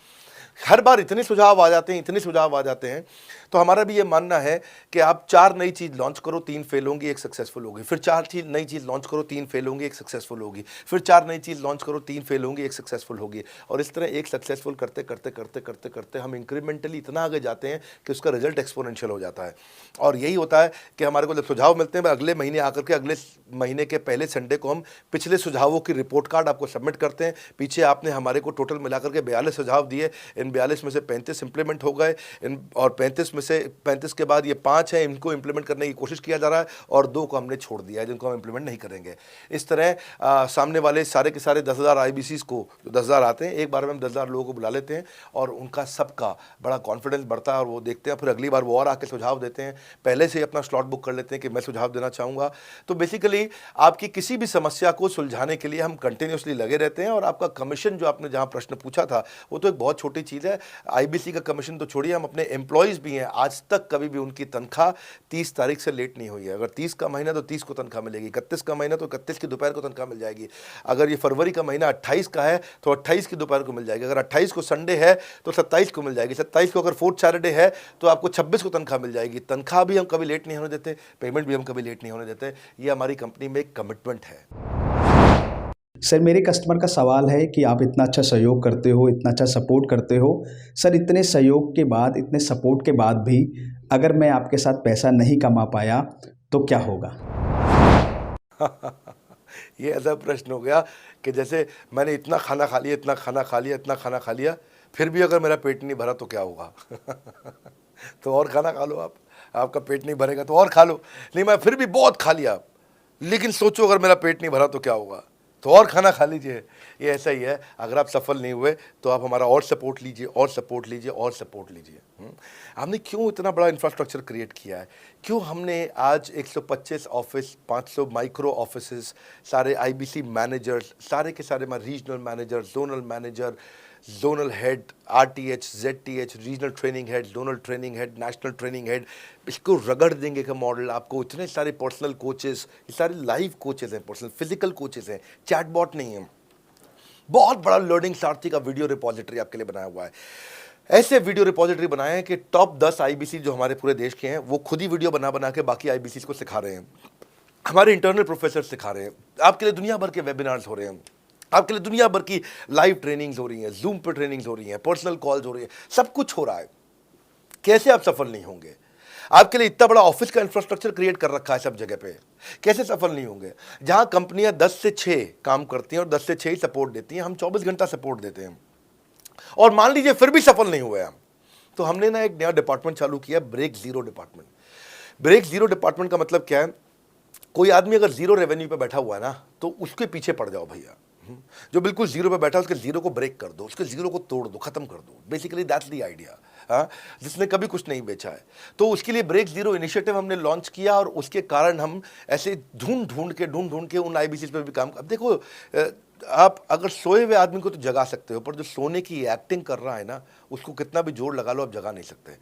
हर बार इतने सुझाव आ जाते हैं, इतने सुझाव आ जाते हैं, तो हमारा भी ये मानना है कि आप 4 नई चीज़ लॉन्च करो, 3 फेल होंगी, 1 सक्सेसफुल होगी, फिर 4 नई चीज़ लॉन्च करो, 3 फेल होंगी, 1 सक्सेसफुल होगी, फिर 4 नई चीज़ लॉन्च करो, 3 फेल होंगी, 1 सक्सेसफुल होगी। और इस तरह एक सक्सेसफुल करते करते करते करते करते हम इंक्रीमेंटली इतना आगे जाते हैं कि उसका रिजल्ट एक्सपोनेंशियल हो जाता है। और यही होता है कि हमारे को जब सुझाव मिलते हैं, अगले महीने आकर के अगले महीने के पहले संडे को हम पिछले सुझावों की रिपोर्ट कार्ड आपको सबमिट करते हैं। पीछे आपने हमारे को टोटल मिलाकर के 42 सुझाव दिए, इन 42 में से 35 इंप्लीमेंट हो गए, और 35 में से 35 के बाद ये 5 हैं, इनको इंप्लीमेंट करने की कोशिश किया जा रहा है और 2 को हमने छोड़ दिया है जिनको हम इंप्लीमेंट नहीं करेंगे। इस तरह सामने वाले सारे के सारे 10,000 आईबीसीज को, जो 10,000 आते हैं, एक बार में हम 10,000 लोगों को बुला लेते हैं और उनका सबका बड़ा कॉन्फिडेंस बढ़ता है और वो देखते हैं, फिर अगली बार वो और आके सुझाव देते हैं, पहले से ही अपना स्लॉट बुक कर लेते हैं कि मैं सुझाव देना चाहूँगा। तो बेसिकली आपकी किसी भी समस्या को सुलझाने के लिए हम कंटिन्यूसली लगे रहते हैं। और आपका कमीशन, जो आपने जहाँ प्रश्न पूछा था, वो तो एक बहुत छोटी चीज़ है। आईबीसी का कमीशन तो छोड़िए, हम अपने एम्प्लॉयज़ भी हैं, आज तक कभी भी उनकी तनख्वाह 30 तारीख से लेट नहीं हुई है। अगर 30 का महीना तो 30 को तनख्वाह मिलेगी, 31 का महीना तो 31 की दोपहर को तनख्वाह मिल जाएगी। अगर ये फरवरी का महीना 28 का है तो 28 की दोपहर को मिल जाएगी। अगर 28 को संडे है तो 27 को मिल जाएगी। 27 को अगर 4th सैटरडे है तो आपको 26 को तनख्वाह मिल जाएगी। तनख्वाह भी हम कभी लेट नहीं होने देते, पेमेंट भी हम कभी लेट नहीं होने देते। ये हमारी कंपनी में एक कमिटमेंट है। सर, मेरे कस्टमर का सवाल है कि आप इतना अच्छा सहयोग करते हो, इतना अच्छा सपोर्ट करते हो, सर इतने सहयोग के बाद, इतने सपोर्ट के बाद भी अगर मैं आपके साथ पैसा नहीं कमा पाया तो क्या होगा? ये ऐसा प्रश्न हो गया कि जैसे मैंने इतना खाना खा लिया, इतना खाना खा लिया, इतना खाना खा लिया, फिर भी अगर मेरा पेट नहीं भरा तो क्या होगा? तो और खाना खा लो आप, आपका पेट नहीं भरेगा तो और खा लो। नहीं, मैं फिर भी बहुत खा लिया, लेकिन सोचो अगर मेरा पेट नहीं भरा तो क्या होगा? तो और खाना खा लीजिए। ये ऐसा ही है, अगर आप सफल नहीं हुए तो आप हमारा और सपोर्ट लीजिए, और सपोर्ट लीजिए, और सपोर्ट लीजिए। हमने क्यों इतना बड़ा इंफ्रास्ट्रक्चर क्रिएट किया है? क्यों हमने आज 125 ऑफिस, 500 माइक्रो ऑफिसेस, सारे आईबीसी मैनेजर्स, सारे के सारे regional manager, zonal manager, zonal head, RTH, ZTH, regional training head, zonal training head, national training head, इसको रगड़ देंगे का मॉडल आपको। इतने सारे पर्सनल कोचेस, ये सारे लाइव कोचेस हैं, पर्सनल फिजिकल कोचेस हैं, चैटबॉट नहीं है। बहुत बड़ा लर्निंग सारथी का वीडियो रिपोजिटरी आपके लिए बनाया हुआ है। ऐसे वीडियो रिपोजिटरी बनाए हैं कि टॉप 10 आईबीसी जो हमारे पूरे देश के हैं, वो खुद ही वीडियो बना बना के बाकी आईबीसी को सिखा रहे हैं। हमारे इंटरनल प्रोफेसर सिखा रहे हैं, आपके लिए दुनिया भर के वेबिनार्स हो रहे हैं, आपके लिए दुनिया भर की लाइव ट्रेनिंग्स हो रही हैं, जूम पर ट्रेनिंग्स हो रही हैं, पर्सनल कॉल्स हो रही हैं, सब कुछ हो रहा है। कैसे आप सफल नहीं होंगे? आपके लिए इतना बड़ा ऑफिस का इंफ्रास्ट्रक्चर क्रिएट कर रखा है सब जगह पे, कैसे सफल नहीं होंगे? जहां कंपनियां 10 से 6 काम करती हैं और 10 से 6 ही सपोर्ट देती हैं, हम 24 घंटा सपोर्ट देते हैं। और मान लीजिए फिर भी सफल नहीं हुए हम, तो हमने ना एक नया डिपार्टमेंट चालू किया, break zero department. Break zero department का मतलब क्या है? कोई आदमी अगर जीरो रेवेन्यू पे बैठा हुआ है ना, तो उसके पीछे पड़ जाओ भैया। जो बिल्कुल जीरो पे बैठा है, उसके जीरो को ब्रेक कर दो, उसके जीरो को तोड़ दो, खत्म कर दो। Basically that's the idea. हाँ, जिसने कभी कुछ नहीं बेचा है, तो उसके लिए ब्रेक जीरो इनिशिएटिव हमने लॉन्च किया। और उसके कारण हम ऐसे ढूंढ ढूंढ के उन आईबीसी पे भी काम। अब देखो, आप अगर सोए हुए आदमी को तो जगा सकते हो, पर जो सोने की एक्टिंग कर रहा है ना, उसको कितना भी जोर लगा लो, आप जगा नहीं सकते।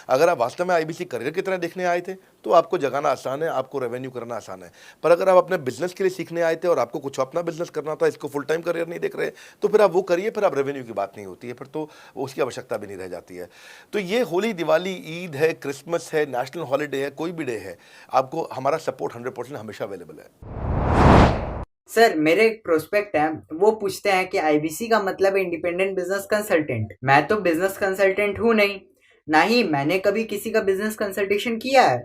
अगर आप वास्तव में आईबीसी करियर की तरह देखने आए थे तो आपको जगाना आसान है, आपको रेवेन्यू करना आसान है। पर अगर आप अपने बिजनेस के लिए सीखने आए थे और आपको कुछ अपना बिजनेस करना था, इसको फुल टाइम करियर नहीं देख रहे, तो फिर आप वो करिए, फिर आप रेवेन्यू की बात नहीं होती है, फिर तो उसकी आवश्यकता भी नहीं रह जाती है। तो ये होली, दिवाली, ईद है, क्रिसमस है, नेशनल हॉलीडे है, कोई भी डे है, आपको हमारा सपोर्ट 100% हमेशा अवेलेबल है। सर, मेरे एक प्रोस्पेक्ट है, वो पूछते हैं कि आईबीसी का मतलब है इंडिपेंडेंट बिजनेस कंसल्टेंट। मैं तो बिजनेस कंसल्टेंट हूँ नहीं, ना ही मैंने कभी किसी का बिजनेस कंसल्टेशन किया है,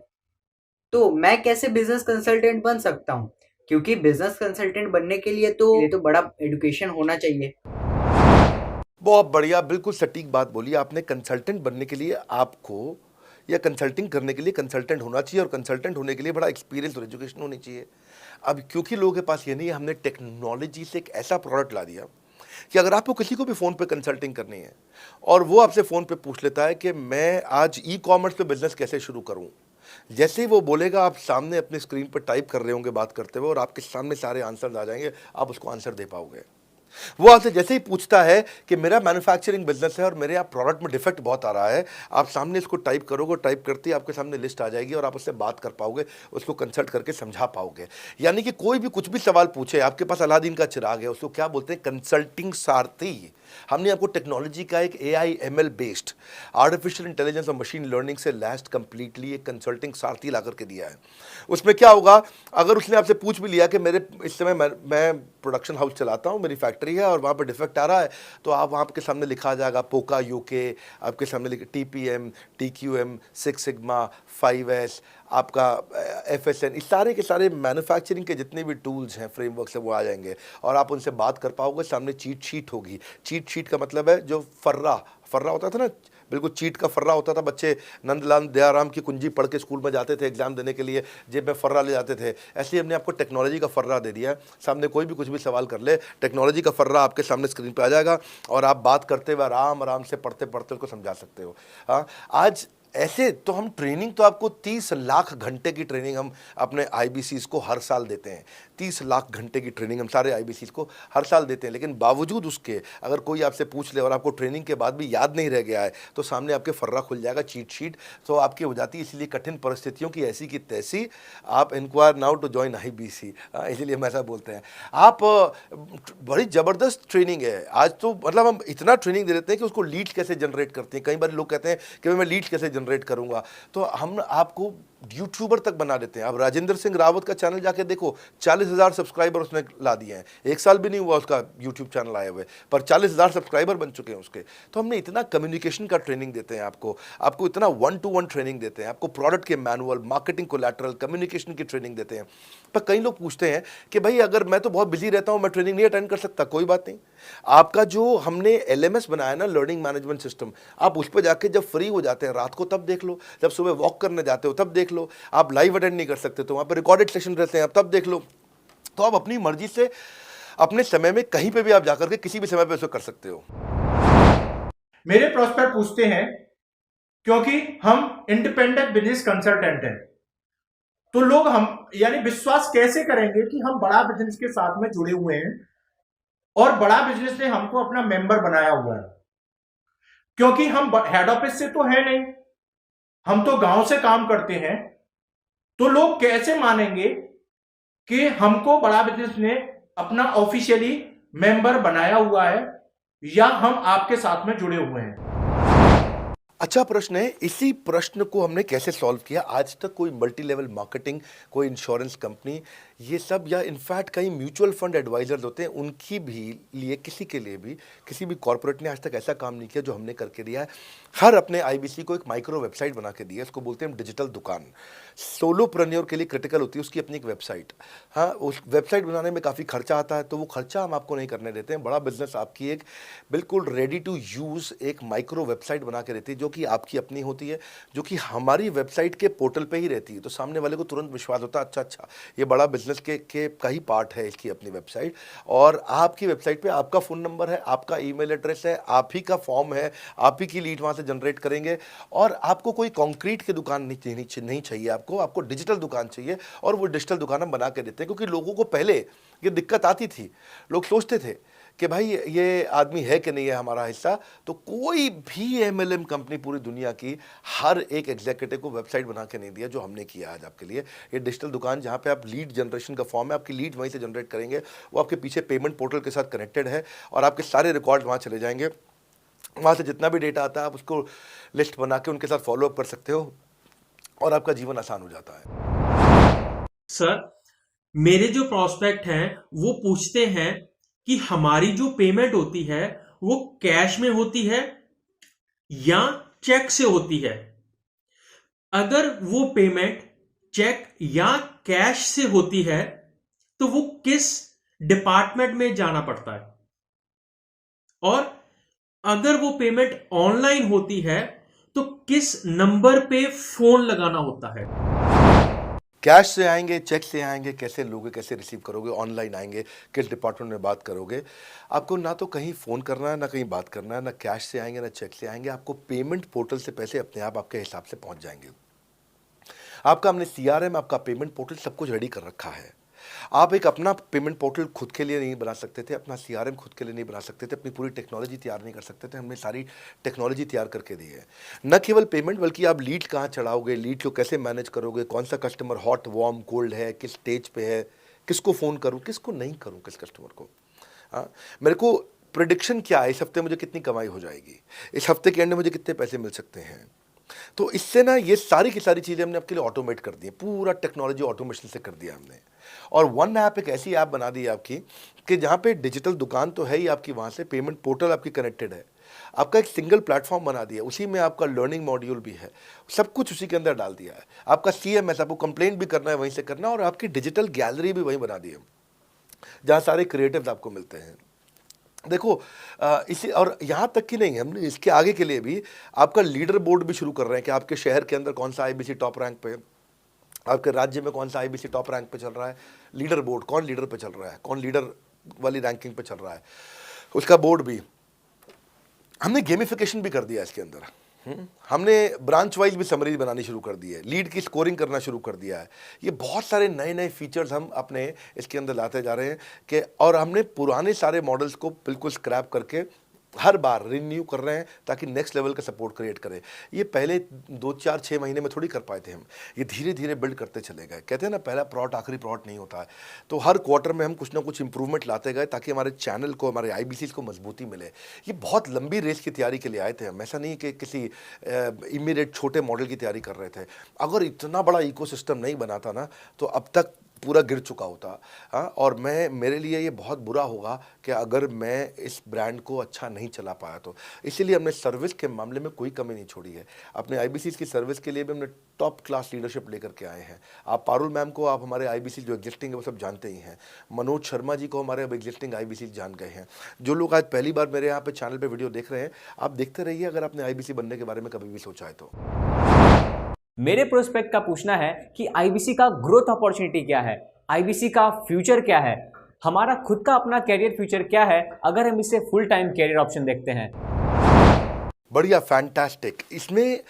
तो मैं कैसे बिजनेस कंसल्टेंट बन सकता हूँ? क्योंकि बिजनेस कंसल्टेंट बनने के लिए तो बड़ा एजुकेशन होना चाहिए। बहुत बढ़िया, बिल्कुल सटीक बात बोली आपने। कंसल्टेंट बनने के लिए आपको, या कंसल्टिंग करने के लिए कंसल्टेंट होना चाहिए, और कंसल्टेंट होने के लिए बड़ा एक्सपीरियंस और एजुकेशन होनी चाहिए। अब क्योंकि लोगों के पास ये नहीं है, हमने टेक्नोलॉजी से एक ऐसा प्रोडक्ट ला दिया कि अगर आपको किसी को भी फ़ोन पे कंसल्टिंग करनी है और वो आपसे फ़ोन पे पूछ लेता है कि मैं आज ई-कॉमर्स पे बिज़नेस कैसे शुरू करूं, जैसे ही वो बोलेगा आप सामने अपने स्क्रीन पर टाइप कर रहे होंगे बात करते हुए और आपके सामने सारे आंसर आ जाएंगे, आप उसको आंसर दे पाओगे। वो आपसे जैसे ही पूछता है कि मेरा मैन्युफैक्चरिंग बिजनेस है और मेरे यहाँ प्रोडक्ट में डिफेक्ट बहुत आ रहा है, आप सामने इसको टाइप करोगे, टाइप करते ही आपके सामने लिस्ट आ जाएगी और आप उससे बात कर पाओगे, उसको कंसल्ट करके समझा पाओगे। यानी कि कोई भी कुछ भी सवाल पूछे, आपके पास अलादीन का चिराग है, उसको क्या बोलते हैं, कंसल्टिंग सारथी। हमने आपको टेक्नोलॉजी का एक AI ML based artificial intelligence और मशीन लर्निंग से लैस्ड कंप्लीटली एक कंसल्टिंग सारथी ला करके दिया है। उसमें क्या होगा, अगर उसने आपसे पूछ भी लिया कि मेरे इस समय मैं प्रोडक्शन हाउस चलाता हूँ, मेरी फैक्ट्री है और वहाँ पर डिफेक्ट आ रहा है, तो आप वहाँ के सामने लिखा आ जाएगा पोका UK, आपके सामने TPM, TQM, 6 सिग्मा, 5S, आपका FSN, इस सारे के सारे मैन्युफैक्चरिंग के जितने भी टूल्स हैं, फ्रेमवर्क से वो आ जाएंगे और आप उनसे बात कर पाओगे। सामने चीट शीट होगी। चीट शीट का मतलब है जो फर्रा होता था ना, बिल्कुल चीट का फर्रा होता था। बच्चे नंदलाल दयाराम की कुंजी पढ़ के स्कूल में जाते थे एग्जाम देने के लिए, जेब में फर्रा ले जाते थे। ऐसे ही हमने आपको टेक्नोलॉजी का फर्रा दे दिया है। सामने कोई भी कुछ भी सवाल कर ले, टेक्नोलॉजी का फर्रा आपके सामने स्क्रीन पे आ जाएगा और आप बात करते हुए आराम से पढ़ते पढ़ते उसको समझा सकते हो। हाँ, आज ऐसे तो हम ट्रेनिंग तो आपको 30 लाख घंटे की ट्रेनिंग हम अपने IBCs को हर साल देते हैं। 30 लाख घंटे की ट्रेनिंग हम सारे IBCs को हर साल देते हैं। लेकिन बावजूद उसके अगर कोई आपसे पूछ ले और आपको ट्रेनिंग के बाद भी याद नहीं रह गया है, तो सामने आपके फर्रा खुल जाएगा, चीट शीट तो आपकी हो जाती है। इसलिए कठिन परिस्थितियों की ऐसी की तैसी, आप enquire now to join IBC, इसीलिए हम ऐसा बोलते हैं। आप बड़ी ज़बरदस्त ट्रेनिंग है आज तो, मतलब हम इतना ट्रेनिंग दे देते हैं कि उसको लीड्स कैसे जनरेट करते हैं। कई बार लोग कहते हैं कि मैं लीड्स कैसे जनरेट करूंगा, तो हम आपको यूट्यूबर तक बना देते हैं। अब राजेंद्र सिंह रावत का चैनल जाके देखो, 40,000 सब्सक्राइबर उसने ला दिए हैं। 1 साल भी नहीं हुआ उसका यूट्यूब चैनल आए हुए, पर 40,000 सब्सक्राइबर बन चुके हैं उसके। तो हमने इतना कम्युनिकेशन का ट्रेनिंग देते हैं आपको इतना 1-to-1 ट्रेनिंग देते हैं, आपको प्रोडक्ट के मैनुअल, मार्केटिंग कोलैटरल, कम्युनिकेशन की ट्रेनिंग देते हैं। पर कई लोग पूछते हैं कि भाई अगर मैं तो बहुत बिजी रहता हूं, मैं ट्रेनिंग नहीं अटेंड कर सकता। कोई बात नहीं, आपका जो हमने LMS बनाया ना, लर्निंग मैनेजमेंट सिस्टम, आप उस पर जाके जब फ्री हो जाते हैं रात को तब देख लो, जब सुबह वॉक करने जाते हो तब देख लो। आप लाइव अटेंड नहीं कर सकते तो वहाँ पर रिकॉर्डेड सेशन रहते हैं, आप तब देख लो। तो आप अपनी मर्जी से अपने समय में कहीं पे भी आप जाकर के किसी भी समय पे उसको कर सकते हो। मेरे प्रोस्पेक्ट पूछते हैं, क्योंकि हम इंडिपेंडेंट बिजनेस कंसल्टेंट हैं, तो लोग हम यानी विश्वास कैसे करेंगे कि हम बड़ा बिजनेस के साथ में जुड़े हुए हैं और बड़ा बिजनेस ने हमको अपना मेंबर बनाया हुआ है। क्योंकि हम हेड ऑफिस से तो है नहीं, हम तो गांव से काम करते हैं, तो लोग कैसे मानेंगे कि हमको बड़ा बिजनेस ने अपना ऑफिशियली मेंबर बनाया हुआ है या हम आपके साथ में जुड़े हुए हैं। अच्छा प्रश्न है। इसी प्रश्न को हमने कैसे सॉल्व किया, आज तक कोई मल्टी लेवल मार्केटिंग, कोई इंश्योरेंस कंपनी, ये सब, या इनफैक्ट कई म्यूचुअल फंड एडवाइजर्स होते हैं, उनकी भी लिए किसी के लिए भी किसी भी कॉर्पोरेट ने आज तक ऐसा काम नहीं किया जो हमने करके दिया है। हर अपने IBC को एक माइक्रो वेबसाइट बना के दिया है, इसको बोलते हैं डिजिटल दुकान। सोलोप्रेन्योर के लिए क्रिटिकल होती है उसकी अपनी एक वेबसाइट। हाँ, उस वेबसाइट बनाने में काफ़ी खर्चा आता है, तो वो खर्चा हम आपको नहीं करने देते हैं। बड़ा बिजनेस आपकी एक बिल्कुल रेडी टू यूज़ एक माइक्रो वेबसाइट बना के देती है, जो कि आपकी अपनी होती है, जो कि हमारी वेबसाइट के पोर्टल पे ही रहती है। तो सामने वाले को तुरंत विश्वास होता है, अच्छा ये बड़ा बिजनेस के का ही पार्ट है इसकी अपनी वेबसाइट। और आपकी वेबसाइट पे आपका फ़ोन नंबर है, आपका ईमेल एड्रेस है, आप ही का फॉर्म है, आप ही की लीड वहाँ से जनरेट करेंगे। और आपको कोई कंक्रीट की दुकान नहीं चाहिए, आपको डिजिटल दुकान चाहिए। और वो डिजिटल दुकान हम बना के देते हैं, क्योंकि लोगों को पहले ये दिक्कत आती थी। लोग सोचते थे कि भाई ये आदमी है कि नहीं है हमारा हिस्सा। तो कोई भी MLM कंपनी पूरी दुनिया की हर एक एग्जीक्यूटिव को वेबसाइट बना के नहीं दिया जो हमने किया आज आपके लिए। ये डिजिटल दुकान जहाँ पे आप लीड जनरेशन का फॉर्म है, आपकी लीड वहीं से जनरेट करेंगे, वो आपके पीछे पेमेंट पोर्टल के साथ कनेक्टेड है और आपके सारे रिकॉर्ड वहाँ चले जाएंगे। वहाँ से जितना भी डेटा आता है आप उसको लिस्ट बना के उनके साथ फॉलोअप कर सकते हो और आपका जीवन आसान हो जाता है। सर, मेरे जो प्रोस्पेक्ट हैं वो पूछते हैं कि हमारी जो पेमेंट होती है वो कैश में होती है या चेक से होती है। अगर वो पेमेंट चेक या कैश से होती है तो वो किस डिपार्टमेंट में जाना पड़ता है, और अगर वो पेमेंट ऑनलाइन होती है तो किस नंबर पे फोन लगाना होता है। कैश से आएंगे, चेक से आएंगे, कैसे लोगे, कैसे रिसीव करोगे, ऑनलाइन आएंगे, किस डिपार्टमेंट में बात करोगे। आपको ना तो कहीं फ़ोन करना है, ना कहीं बात करना है, ना कैश से आएंगे, ना चेक से आएंगे। आपको पेमेंट पोर्टल से पैसे अपने आप आपके हिसाब से पहुंच जाएंगे। आपका हमने CRM, आपका पेमेंट पोर्टल सब कुछ रेडी कर रखा है। आप एक अपना पेमेंट पोर्टल खुद के लिए नहीं बना सकते थे, अपना CRM खुद के लिए नहीं बना सकते थे, अपनी पूरी टेक्नोलॉजी तैयार नहीं कर सकते थे। हमने सारी टेक्नोलॉजी तैयार करके दी है। न केवल पेमेंट, बल्कि आप लीड कहाँ चढ़ाओगे, लीड को कैसे मैनेज करोगे, कौन सा कस्टमर हॉट, वार्म, कोल्ड है, किस स्टेज पे है, किसको फ़ोन करूँ, किसको नहीं करूँ, किस कस्टमर को। हाँ, मेरे को प्रिडिक्शन क्या है, इस हफ्ते मुझे कितनी कमाई हो जाएगी, इस हफ्ते के एंड में मुझे कितने पैसे मिल सकते हैं। तो इससे ना ये सारी की सारी चीज़ें हमने आपके लिए ऑटोमेट कर दी है, पूरा टेक्नोलॉजी ऑटोमेशन से कर दिया हमने। और वन ऐप एक ऐसी ऐप बना दी है आपकी कि जहाँ पे डिजिटल दुकान तो है ही आपकी, वहाँ से पेमेंट पोर्टल आपकी कनेक्टेड है, आपका एक सिंगल प्लेटफॉर्म बना दिया, उसी में आपका लर्निंग मॉड्यूल भी है, सब कुछ उसी के अंदर डाल दिया है। आपका CMS, आपको कंप्लेंट भी करना है वहीं से करना है, और आपकी डिजिटल गैलरी भी वहीं बना दी है, जहाँ सारे क्रिएटिव्स आपको मिलते हैं। देखो इसी, और यहाँ तक कि नहीं, हमने इसके आगे के लिए भी आपका लीडर बोर्ड भी शुरू कर रहे हैं कि आपके शहर के अंदर कौन सा IBC टॉप रैंक पे, आपके राज्य में कौन सा IBC टॉप रैंक पे चल रहा है, लीडर बोर्ड कौन लीडर पे चल रहा है, कौन लीडर वाली रैंकिंग पे चल रहा है, उसका बोर्ड भी हमने गेमिफिकेशन भी कर दिया इसके अंदर। हमने ब्रांच वाइज भी समरीज बनानी शुरू कर दी है, लीड की स्कोरिंग करना शुरू कर दिया है। ये बहुत सारे नए नए फीचर्स हम अपने इसके अंदर लाते जा रहे हैं कि, और हमने पुराने सारे मॉडल्स को बिल्कुल स्क्रैप करके हर बार रिन्यू कर रहे हैं ताकि नेक्स्ट लेवल का सपोर्ट क्रिएट करें। ये पहले 2-4-6 महीने में थोड़ी कर पाए थे हम, ये धीरे धीरे बिल्ड करते चले गए। कहते हैं ना, पहला प्लॉट आखिरी प्लॉट नहीं होता है। तो हर क्वार्टर में हम कुछ ना कुछ इंप्रूवमेंट लाते गए ताकि हमारे चैनल को, हमारे IBCs को मजबूती मिले। ये बहुत लंबी रेस की तैयारी के लिए आए थे हम, ऐसा नहीं कि किसी इमीडिएट छोटे मॉडल की तैयारी कर रहे थे। अगर इतना बड़ा इकोसिस्टम नहीं बनाता ना तो अब तक पूरा गिर चुका होता। हाँ, और मेरे लिए ये बहुत बुरा होगा कि अगर मैं इस ब्रांड को अच्छा नहीं चला पाया तो। इसीलिए हमने सर्विस के मामले में कोई कमी नहीं छोड़ी है। अपने IBCs की सर्विस के लिए भी हमने टॉप क्लास लीडरशिप लेकर के आए हैं। आप पारुल मैम को, आप हमारे IBC जो एग्जिस्टिंग है वो सब जानते ही हैं। मनोज शर्मा जी को हमारे अब एग्जिस्टिंग IBC जान गए हैं। जो लोग आज पहली बार मेरे यहाँ पे चैनल पे वीडियो देख रहे हैं, आप देखते रहिए अगर आपने IBC बनने के बारे में कभी भी सोचा है तो। मेरे प्रोस्पेक्ट का पूछना है कि IBC का ग्रोथ अपॉर्चुनिटी क्या है, IBC का फ्यूचर क्या है, हमारा खुद का अपना कैरियर फ्यूचर क्या है अगर हम इसे फुल टाइम कैरियर ऑप्शन देखते हैं। बढ़िया, फैंटास्टिक। इसमें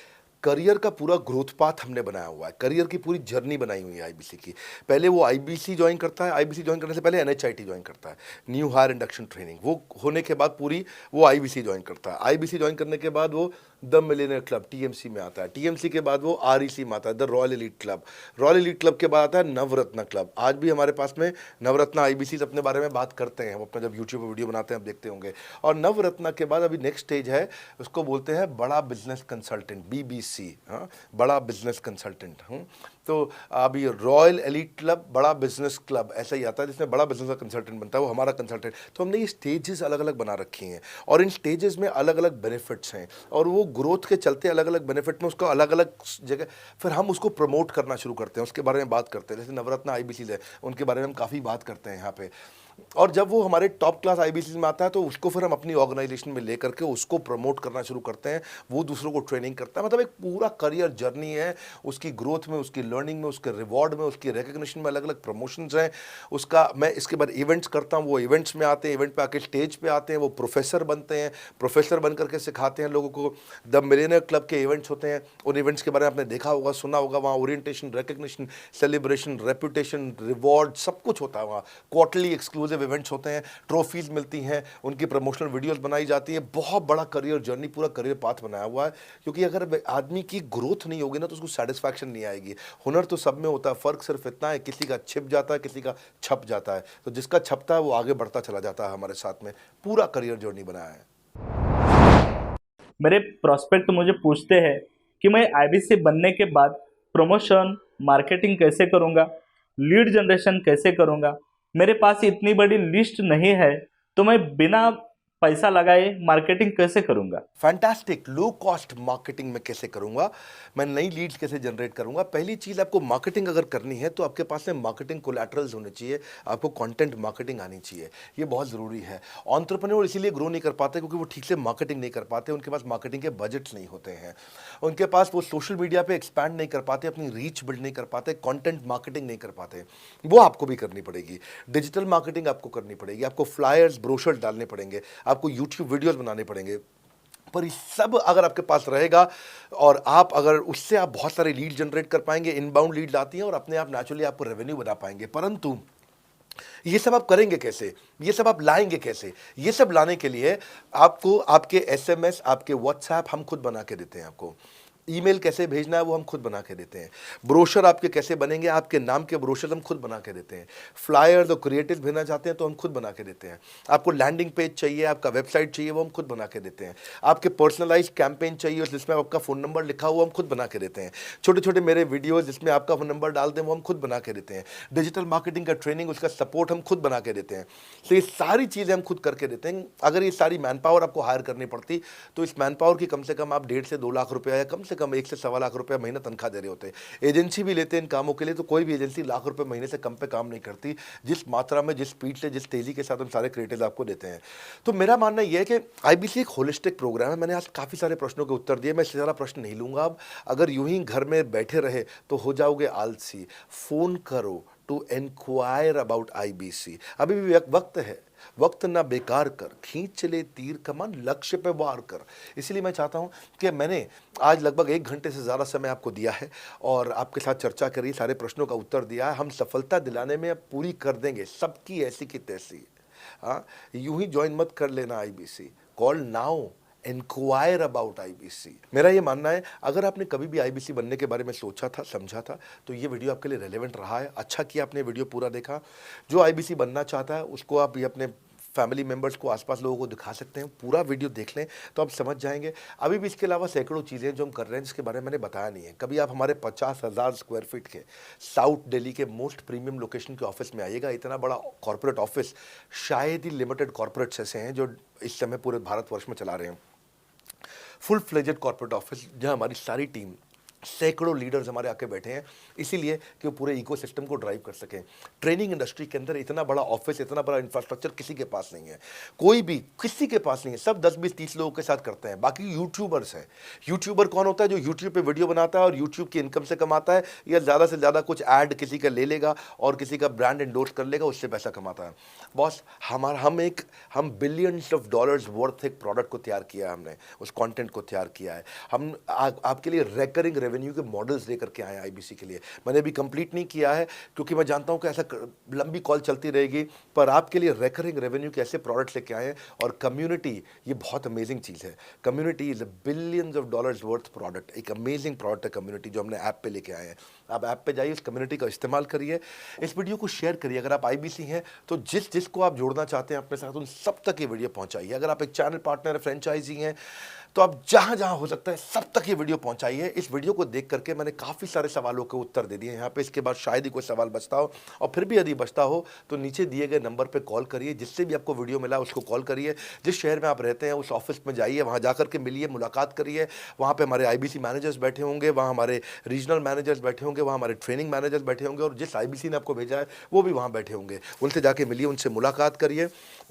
करियर का पूरा ग्रोथ पाथ हमने बनाया हुआ है, करियर की पूरी जर्नी बनाई हुई है IBC की। पहले वो IBC ज्वाइन करता है, IBC ज्वाइन करने से पहले NHIT ज्वाइन करता है, न्यू हायर इंडक्शन ट्रेनिंग। वो होने के बाद पूरी वो IBC ज्वाइन करता है। IBC ज्वाइन करने के बाद वो द मिलेनियर क्लब TMC में आता है। TMC के बाद वो REC में आता है, the royal elite club. Royal elite club के बाद आता है नवरत्न क्लब। आज भी हमारे पास में नवरत्न IBCs अपने बारे में बात करते हैं, वो अपना जब यूट्यूब पर वीडियो बनाते हैं आप देखते होंगे। और नवरत्न के बाद अभी नेक्स्ट स्टेज है, उसको बोलते हैं बड़ा बिजनेस कंसल्टेंट, BBC। हाँ, बड़ा बिजनेस कंसल्टेंट। तो अभी रॉयल एलीट क्लब, बड़ा बिजनेस क्लब, ऐसा ही आता है जिसमें बड़ा बिजनेस का कंसल्टेंट बनता है, वो हमारा कंसल्टेंट। तो हमने ये स्टेजेस अलग अलग बना रखी हैं और इन स्टेजेस में अलग अलग बेनिफिट्स हैं और वो ग्रोथ के चलते अलग अलग बेनिफिट में उसको अलग अलग जगह फिर हम उसको प्रमोट करना शुरू करते हैं, उसके बारे में बात करते हैं। जैसे नवरत्न IBCs है, उनके बारे में हम काफ़ी बात करते हैं यहाँ पे। और जब वो हमारे टॉप क्लास IBCs में आता है तो उसको फिर हम अपनी ऑर्गेनाइजेशन में लेकर के उसको प्रमोट करना शुरू करते हैं, वो दूसरों को ट्रेनिंग करता है। मतलब एक पूरा करियर जर्नी है, उसकी ग्रोथ में, उसकी लर्निंग में, उसके रिवॉर्ड में, उसकी रिकग्निशन में अलग अलग प्रमोशंस हैं उसका। मैं इसके बाद इवेंट्स करता हूँ, वो इवेंट्स में आते हैं, इवेंट पे आके स्टेज पे आते हैं, वो प्रोफेसर बनते हैं, प्रोफेसर बन करके सिखाते हैं लोगों को। द मिलेनियर क्लब के इवेंट्स होते हैं, उन इवेंट्स के बारे में आपने देखा होगा, सुना होगा। वहाँ orientation, recognition, celebration, reputation, reward सब कुछ होता है वहाँ। क्वार्टरली एक्सक्लूसिव इवेंट्स होते हैं, ट्रॉफीज मिलती हैं, उनकी प्रमोशनल वीडियोस बनाई जाती है। बहुत बड़ा करियर जर्नी, पूरा करियर पाथ बनाया हुआ है। क्योंकि अगर आदमी की ग्रोथ नहीं होगी ना तो उसको सेटिस्फैक्शन नहीं आएगी। हुनर तो सब में होता है, फर्क सिर्फ इतना है किसी का छिप जाता है, किसी का छप जाता है। तो जिसका छपता है वो आगे बढ़ता चला जाता है। हमारे साथ में पूरा करियर जर्नी बनाया है। मेरे प्रोस्पेक्ट मुझे पूछते हैं कि मैं IBC बनने के बाद प्रमोशन, मार्केटिंग कैसे करूंगा, लीड जनरेशन कैसे करूंगा। मेरे पास इतनी बड़ी लिस्ट नहीं है तो मैं बिना पैसा लगाए मार्केटिंग कैसे करूंगा? फैंटास्टिक। लो कॉस्ट मार्केटिंग में कैसे करूंगा, मैं नई लीड्स कैसे जनरेट करूंगा। पहली चीज, आपको मार्केटिंग अगर करनी है तो आपके पास में मार्केटिंग कोलैटरल्स होने चाहिए, आपको कंटेंट मार्केटिंग आनी चाहिए, ये बहुत ज़रूरी है। एंटरप्रेन्योर इसीलिए ग्रो नहीं कर पाते क्योंकि वो ठीक से मार्केटिंग नहीं कर पाते, उनके पास मार्केटिंग के बजट्स नहीं होते हैं, उनके पास वो सोशल मीडिया पे एक्सपैंड नहीं कर पाते, अपनी रीच बिल्ड नहीं कर पाते, कंटेंट मार्केटिंग नहीं कर पाते। वो आपको भी करनी पड़ेगी। डिजिटल मार्केटिंग आपको करनी पड़ेगी, आपको फ्लायर्स ब्रोशर्स डालने पड़ेंगे, आपको यूट्यूब वीडियोस बनाने पड़ेंगे। पर ये सब अगर आपके पास रहेगा और आप अगर उससे आप बहुत सारे लीड जनरेट कर पाएंगे, इनबाउंड लीड्स आती हैं और अपने आप नेचुरली आपको रेवेन्यू बना पाएंगे। परंतु ये सब आप करेंगे कैसे, ये सब आप लाएंगे कैसे? ये सब लाने के लिए आपको आपके एसएमएस, आपके व्हाट्सएप हम खुद बना के देते हैं। आपको ईमेल कैसे भेजना है वो हम खुद बना के देते हैं। ब्रोशर आपके कैसे बनेंगे, आपके नाम के ब्रोशर हम खुद बना के देते हैं। फ्लायर्स और क्रिएटिव भेजना चाहते हैं तो हम खुद बना के देते हैं। आपको लैंडिंग पेज चाहिए, आपका वेबसाइट चाहिए, वो हम खुद बना के देते हैं। आपके पर्सनलाइज्ड कैंपेन चाहिए जिसमें आपका फ़ोन नंबर लिखा हुआ हम खुद बना के देते हैं। छोटे छोटे मेरे वीडियोज़ जिसमें आपका फ़ोन नंबर डाल दें वो हम खुद बना के देते हैं। डिजिटल मार्केटिंग का ट्रेनिंग, उसका सपोर्ट हम खुद बना के देते हैं। तो ये सारी चीज़ें हम खुद करके देते हैं। अगर ये सारी मैन पावर आपको हायर करनी पड़ती तो इस मैन पावर की कम से कम आप 1.5 से 2 लाख रुपया या कम से कम 1 से 1.25 लाख रुपया महीना तनख्वाह दे रहे होते हैं। एजेंसी भी लेते हैं इन कामों के लिए, तो कोई भी एजेंसी लाख रुपए महीने से कम पे काम नहीं करती, जिस मात्रा में, जिस स्पीड से, जिस तेजी के साथ हम सारे क्रिएटिव आपको देते हैं। तो मेरा मानना यह है कि आईबीसी एक होलिस्टिक प्रोग्राम है। मैंने आज काफ़ी सारे प्रश्नों के उत्तर दिए, मैं इससे ज़्यादा प्रश्न नहीं लूँगा अब। अगर यूं ही घर में बैठे रहे तो हो जाओगे आलसी। फ़ोन करो टू इंक्वायर अबाउट आईबीसी। अभी भी वक्त है, वक्त ना बेकार कर, खींच चले तीर कमान, लक्ष्य पे वार कर। इसलिए मैं चाहता हूं कि मैंने आज लगभग 1 घंटे से ज़्यादा समय आपको दिया है और आपके साथ चर्चा करी, सारे प्रश्नों का उत्तर दिया है। हम सफलता दिलाने में अब पूरी कर देंगे सबकी ऐसी की तैसी। हाँ, यूं ही ज्वाइन मत कर लेना IBC, call now, enquire about IBC. मेरा ये मानना है, अगर आपने कभी भी आईबीसी बनने के बारे में सोचा था, समझा था, तो ये वीडियो आपके लिए रेलेवेंट रहा है। अच्छा किया आपने वीडियो पूरा देखा। जो आईबीसी बनना चाहता है उसको आप ये अपने फैमिली मेंबर्स को, आसपास लोगों को दिखा सकते हैं। पूरा वीडियो देख लें तो आप समझ जाएंगे। अभी भी इसके अलावा सैकड़ों चीज़ें जो हम कर रहे हैं जिसके बारे में मैंने बताया नहीं है। कभी आप हमारे 50,000 स्क्वायर फीट के साउथ दिल्ली के मोस्ट प्रीमियम लोकेशन के ऑफिस में आइएगा। इतना बड़ा कॉर्पोरेट ऑफिस शायद ही लिमिटेड कॉर्पोरेट्स ऐसे हैं जो इस समय पूरे भारतवर्ष में चला रहे हैं। फुल फ्लेजेड कॉर्पोरेट ऑफिस जहां हमारी सारी टीम, सैकड़ों लीडर्स हमारे आके बैठे हैं, इसीलिए कि वो पूरे इकोसिस्टम को ड्राइव कर सकें। ट्रेनिंग इंडस्ट्री के अंदर इतना बड़ा ऑफिस, इतना बड़ा इंफ्रास्ट्रक्चर किसी के पास नहीं है, कोई भी किसी के पास नहीं है। सब 10, 20, 30 लोगों के साथ करते हैं। बाकी यूट्यूबर्स हैं। यूट्यूबर कौन होता है? जो यूट्यूब पे वीडियो बनाता है और यूट्यूब की इनकम से कमाता है, या ज़्यादा से ज़्यादा कुछ ऐड किसी का ले लेगा और किसी का ब्रांड एंडोर्स कर लेगा, उससे पैसा कमाता है। बॉस, हम बिलियंस ऑफ डॉलर्स वर्थ एक प्रोडक्ट को तैयार किया है, हमने उस कंटेंट को तैयार किया है। हम आपके लिए रेकरिंग रेवेन्यू के मॉडल्स लेकर के आए हैं आईबीसी के लिए। मैंने अभी कंप्लीट नहीं किया है क्योंकि मैं जानता हूं कि ऐसा लंबी कॉल चलती रहेगी, पर आपके लिए रेकरिंग रेवेन्यू के ऐसे प्रोडक्ट्स लेके आए हैं। और कम्युनिटी, ये बहुत अमेजिंग चीज़ है। Community is a billions of dollars worth product. एक अमेजिंग प्रोडक्ट है कम्युनिटी, जो हमने ऐप पे लेके आए हैं। आप ऐप पे जाइए, उस कम्युनिटी का इस्तेमाल करिए, इस वीडियो को शेयर करिए। अगर आप आईबीसी हैं तो जिसको आप जोड़ना चाहते हैं अपने साथ, उन सब तक ये वीडियो पहुंचाइए। अगर आप एक चैनल पार्टनर है, फ्रेंचाइजी हैं, तो आप जहां जहां हो सकता है सब तक ये वीडियो पहुंचाइए। इस वीडियो को देख करके मैंने काफ़ी सारे सवालों के उत्तर दे दिए यहाँ पे। इसके बाद शायद ही कोई सवाल बचता हो, और फिर भी यदि बचता हो तो नीचे दिए गए नंबर पे कॉल करिए। जिससे भी आपको वीडियो मिला उसको कॉल करिए। जिस शहर में आप रहते हैं उस ऑफिस में जाइए, वहाँ जा करके मिलिए, मुलाकात करिए। वहाँ पर हमारे आईबीसी मैनेजर्स बैठे होंगे, वहाँ हमारे रीजनल मैनेजर्स बैठे होंगे, वहाँ हमारे ट्रेनिंग मैनेजर्स बैठे होंगे, और जिस आईबीसी ने आपको भेजा है वो भी वहाँ बैठे होंगे। उनसे जाके मिलिए, उनसे मुलाकात करिए।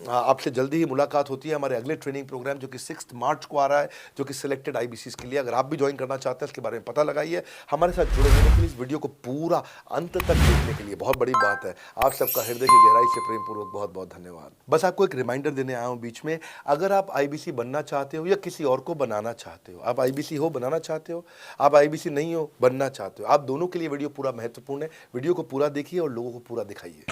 आपसे जल्दी ही मुलाकात होती है। हमारे अगले ट्रेनिंग प्रोग्राम जो कि 6 मार्च को आ रहा है, जो कि सिलेक्टेड आईबीसी के लिए, अगर आप भी ज्वाइन करना चाहते हैं इसके बारे में पता लगाइए। हमारे साथ जुड़े रहने के लिए, इस वीडियो को पूरा अंत तक देखने के लिए बहुत बड़ी बात है। आप सबका हृदय की गहराई से प्रेम पूर्वक बहुत बहुत धन्यवाद। बस आपको एक रिमाइंडर देने आया हूं बीच में, अगर आप आईबीसी बनना चाहते हो या किसी और को बनाना चाहते हो, आप आईबीसी हो बनाना चाहते हो, आप आईबीसी नहीं हो बनना चाहते हो, आप दोनों के लिए वीडियो पूरा महत्वपूर्ण है। वीडियो को पूरा देखिए और लोगों को पूरा दिखाइए।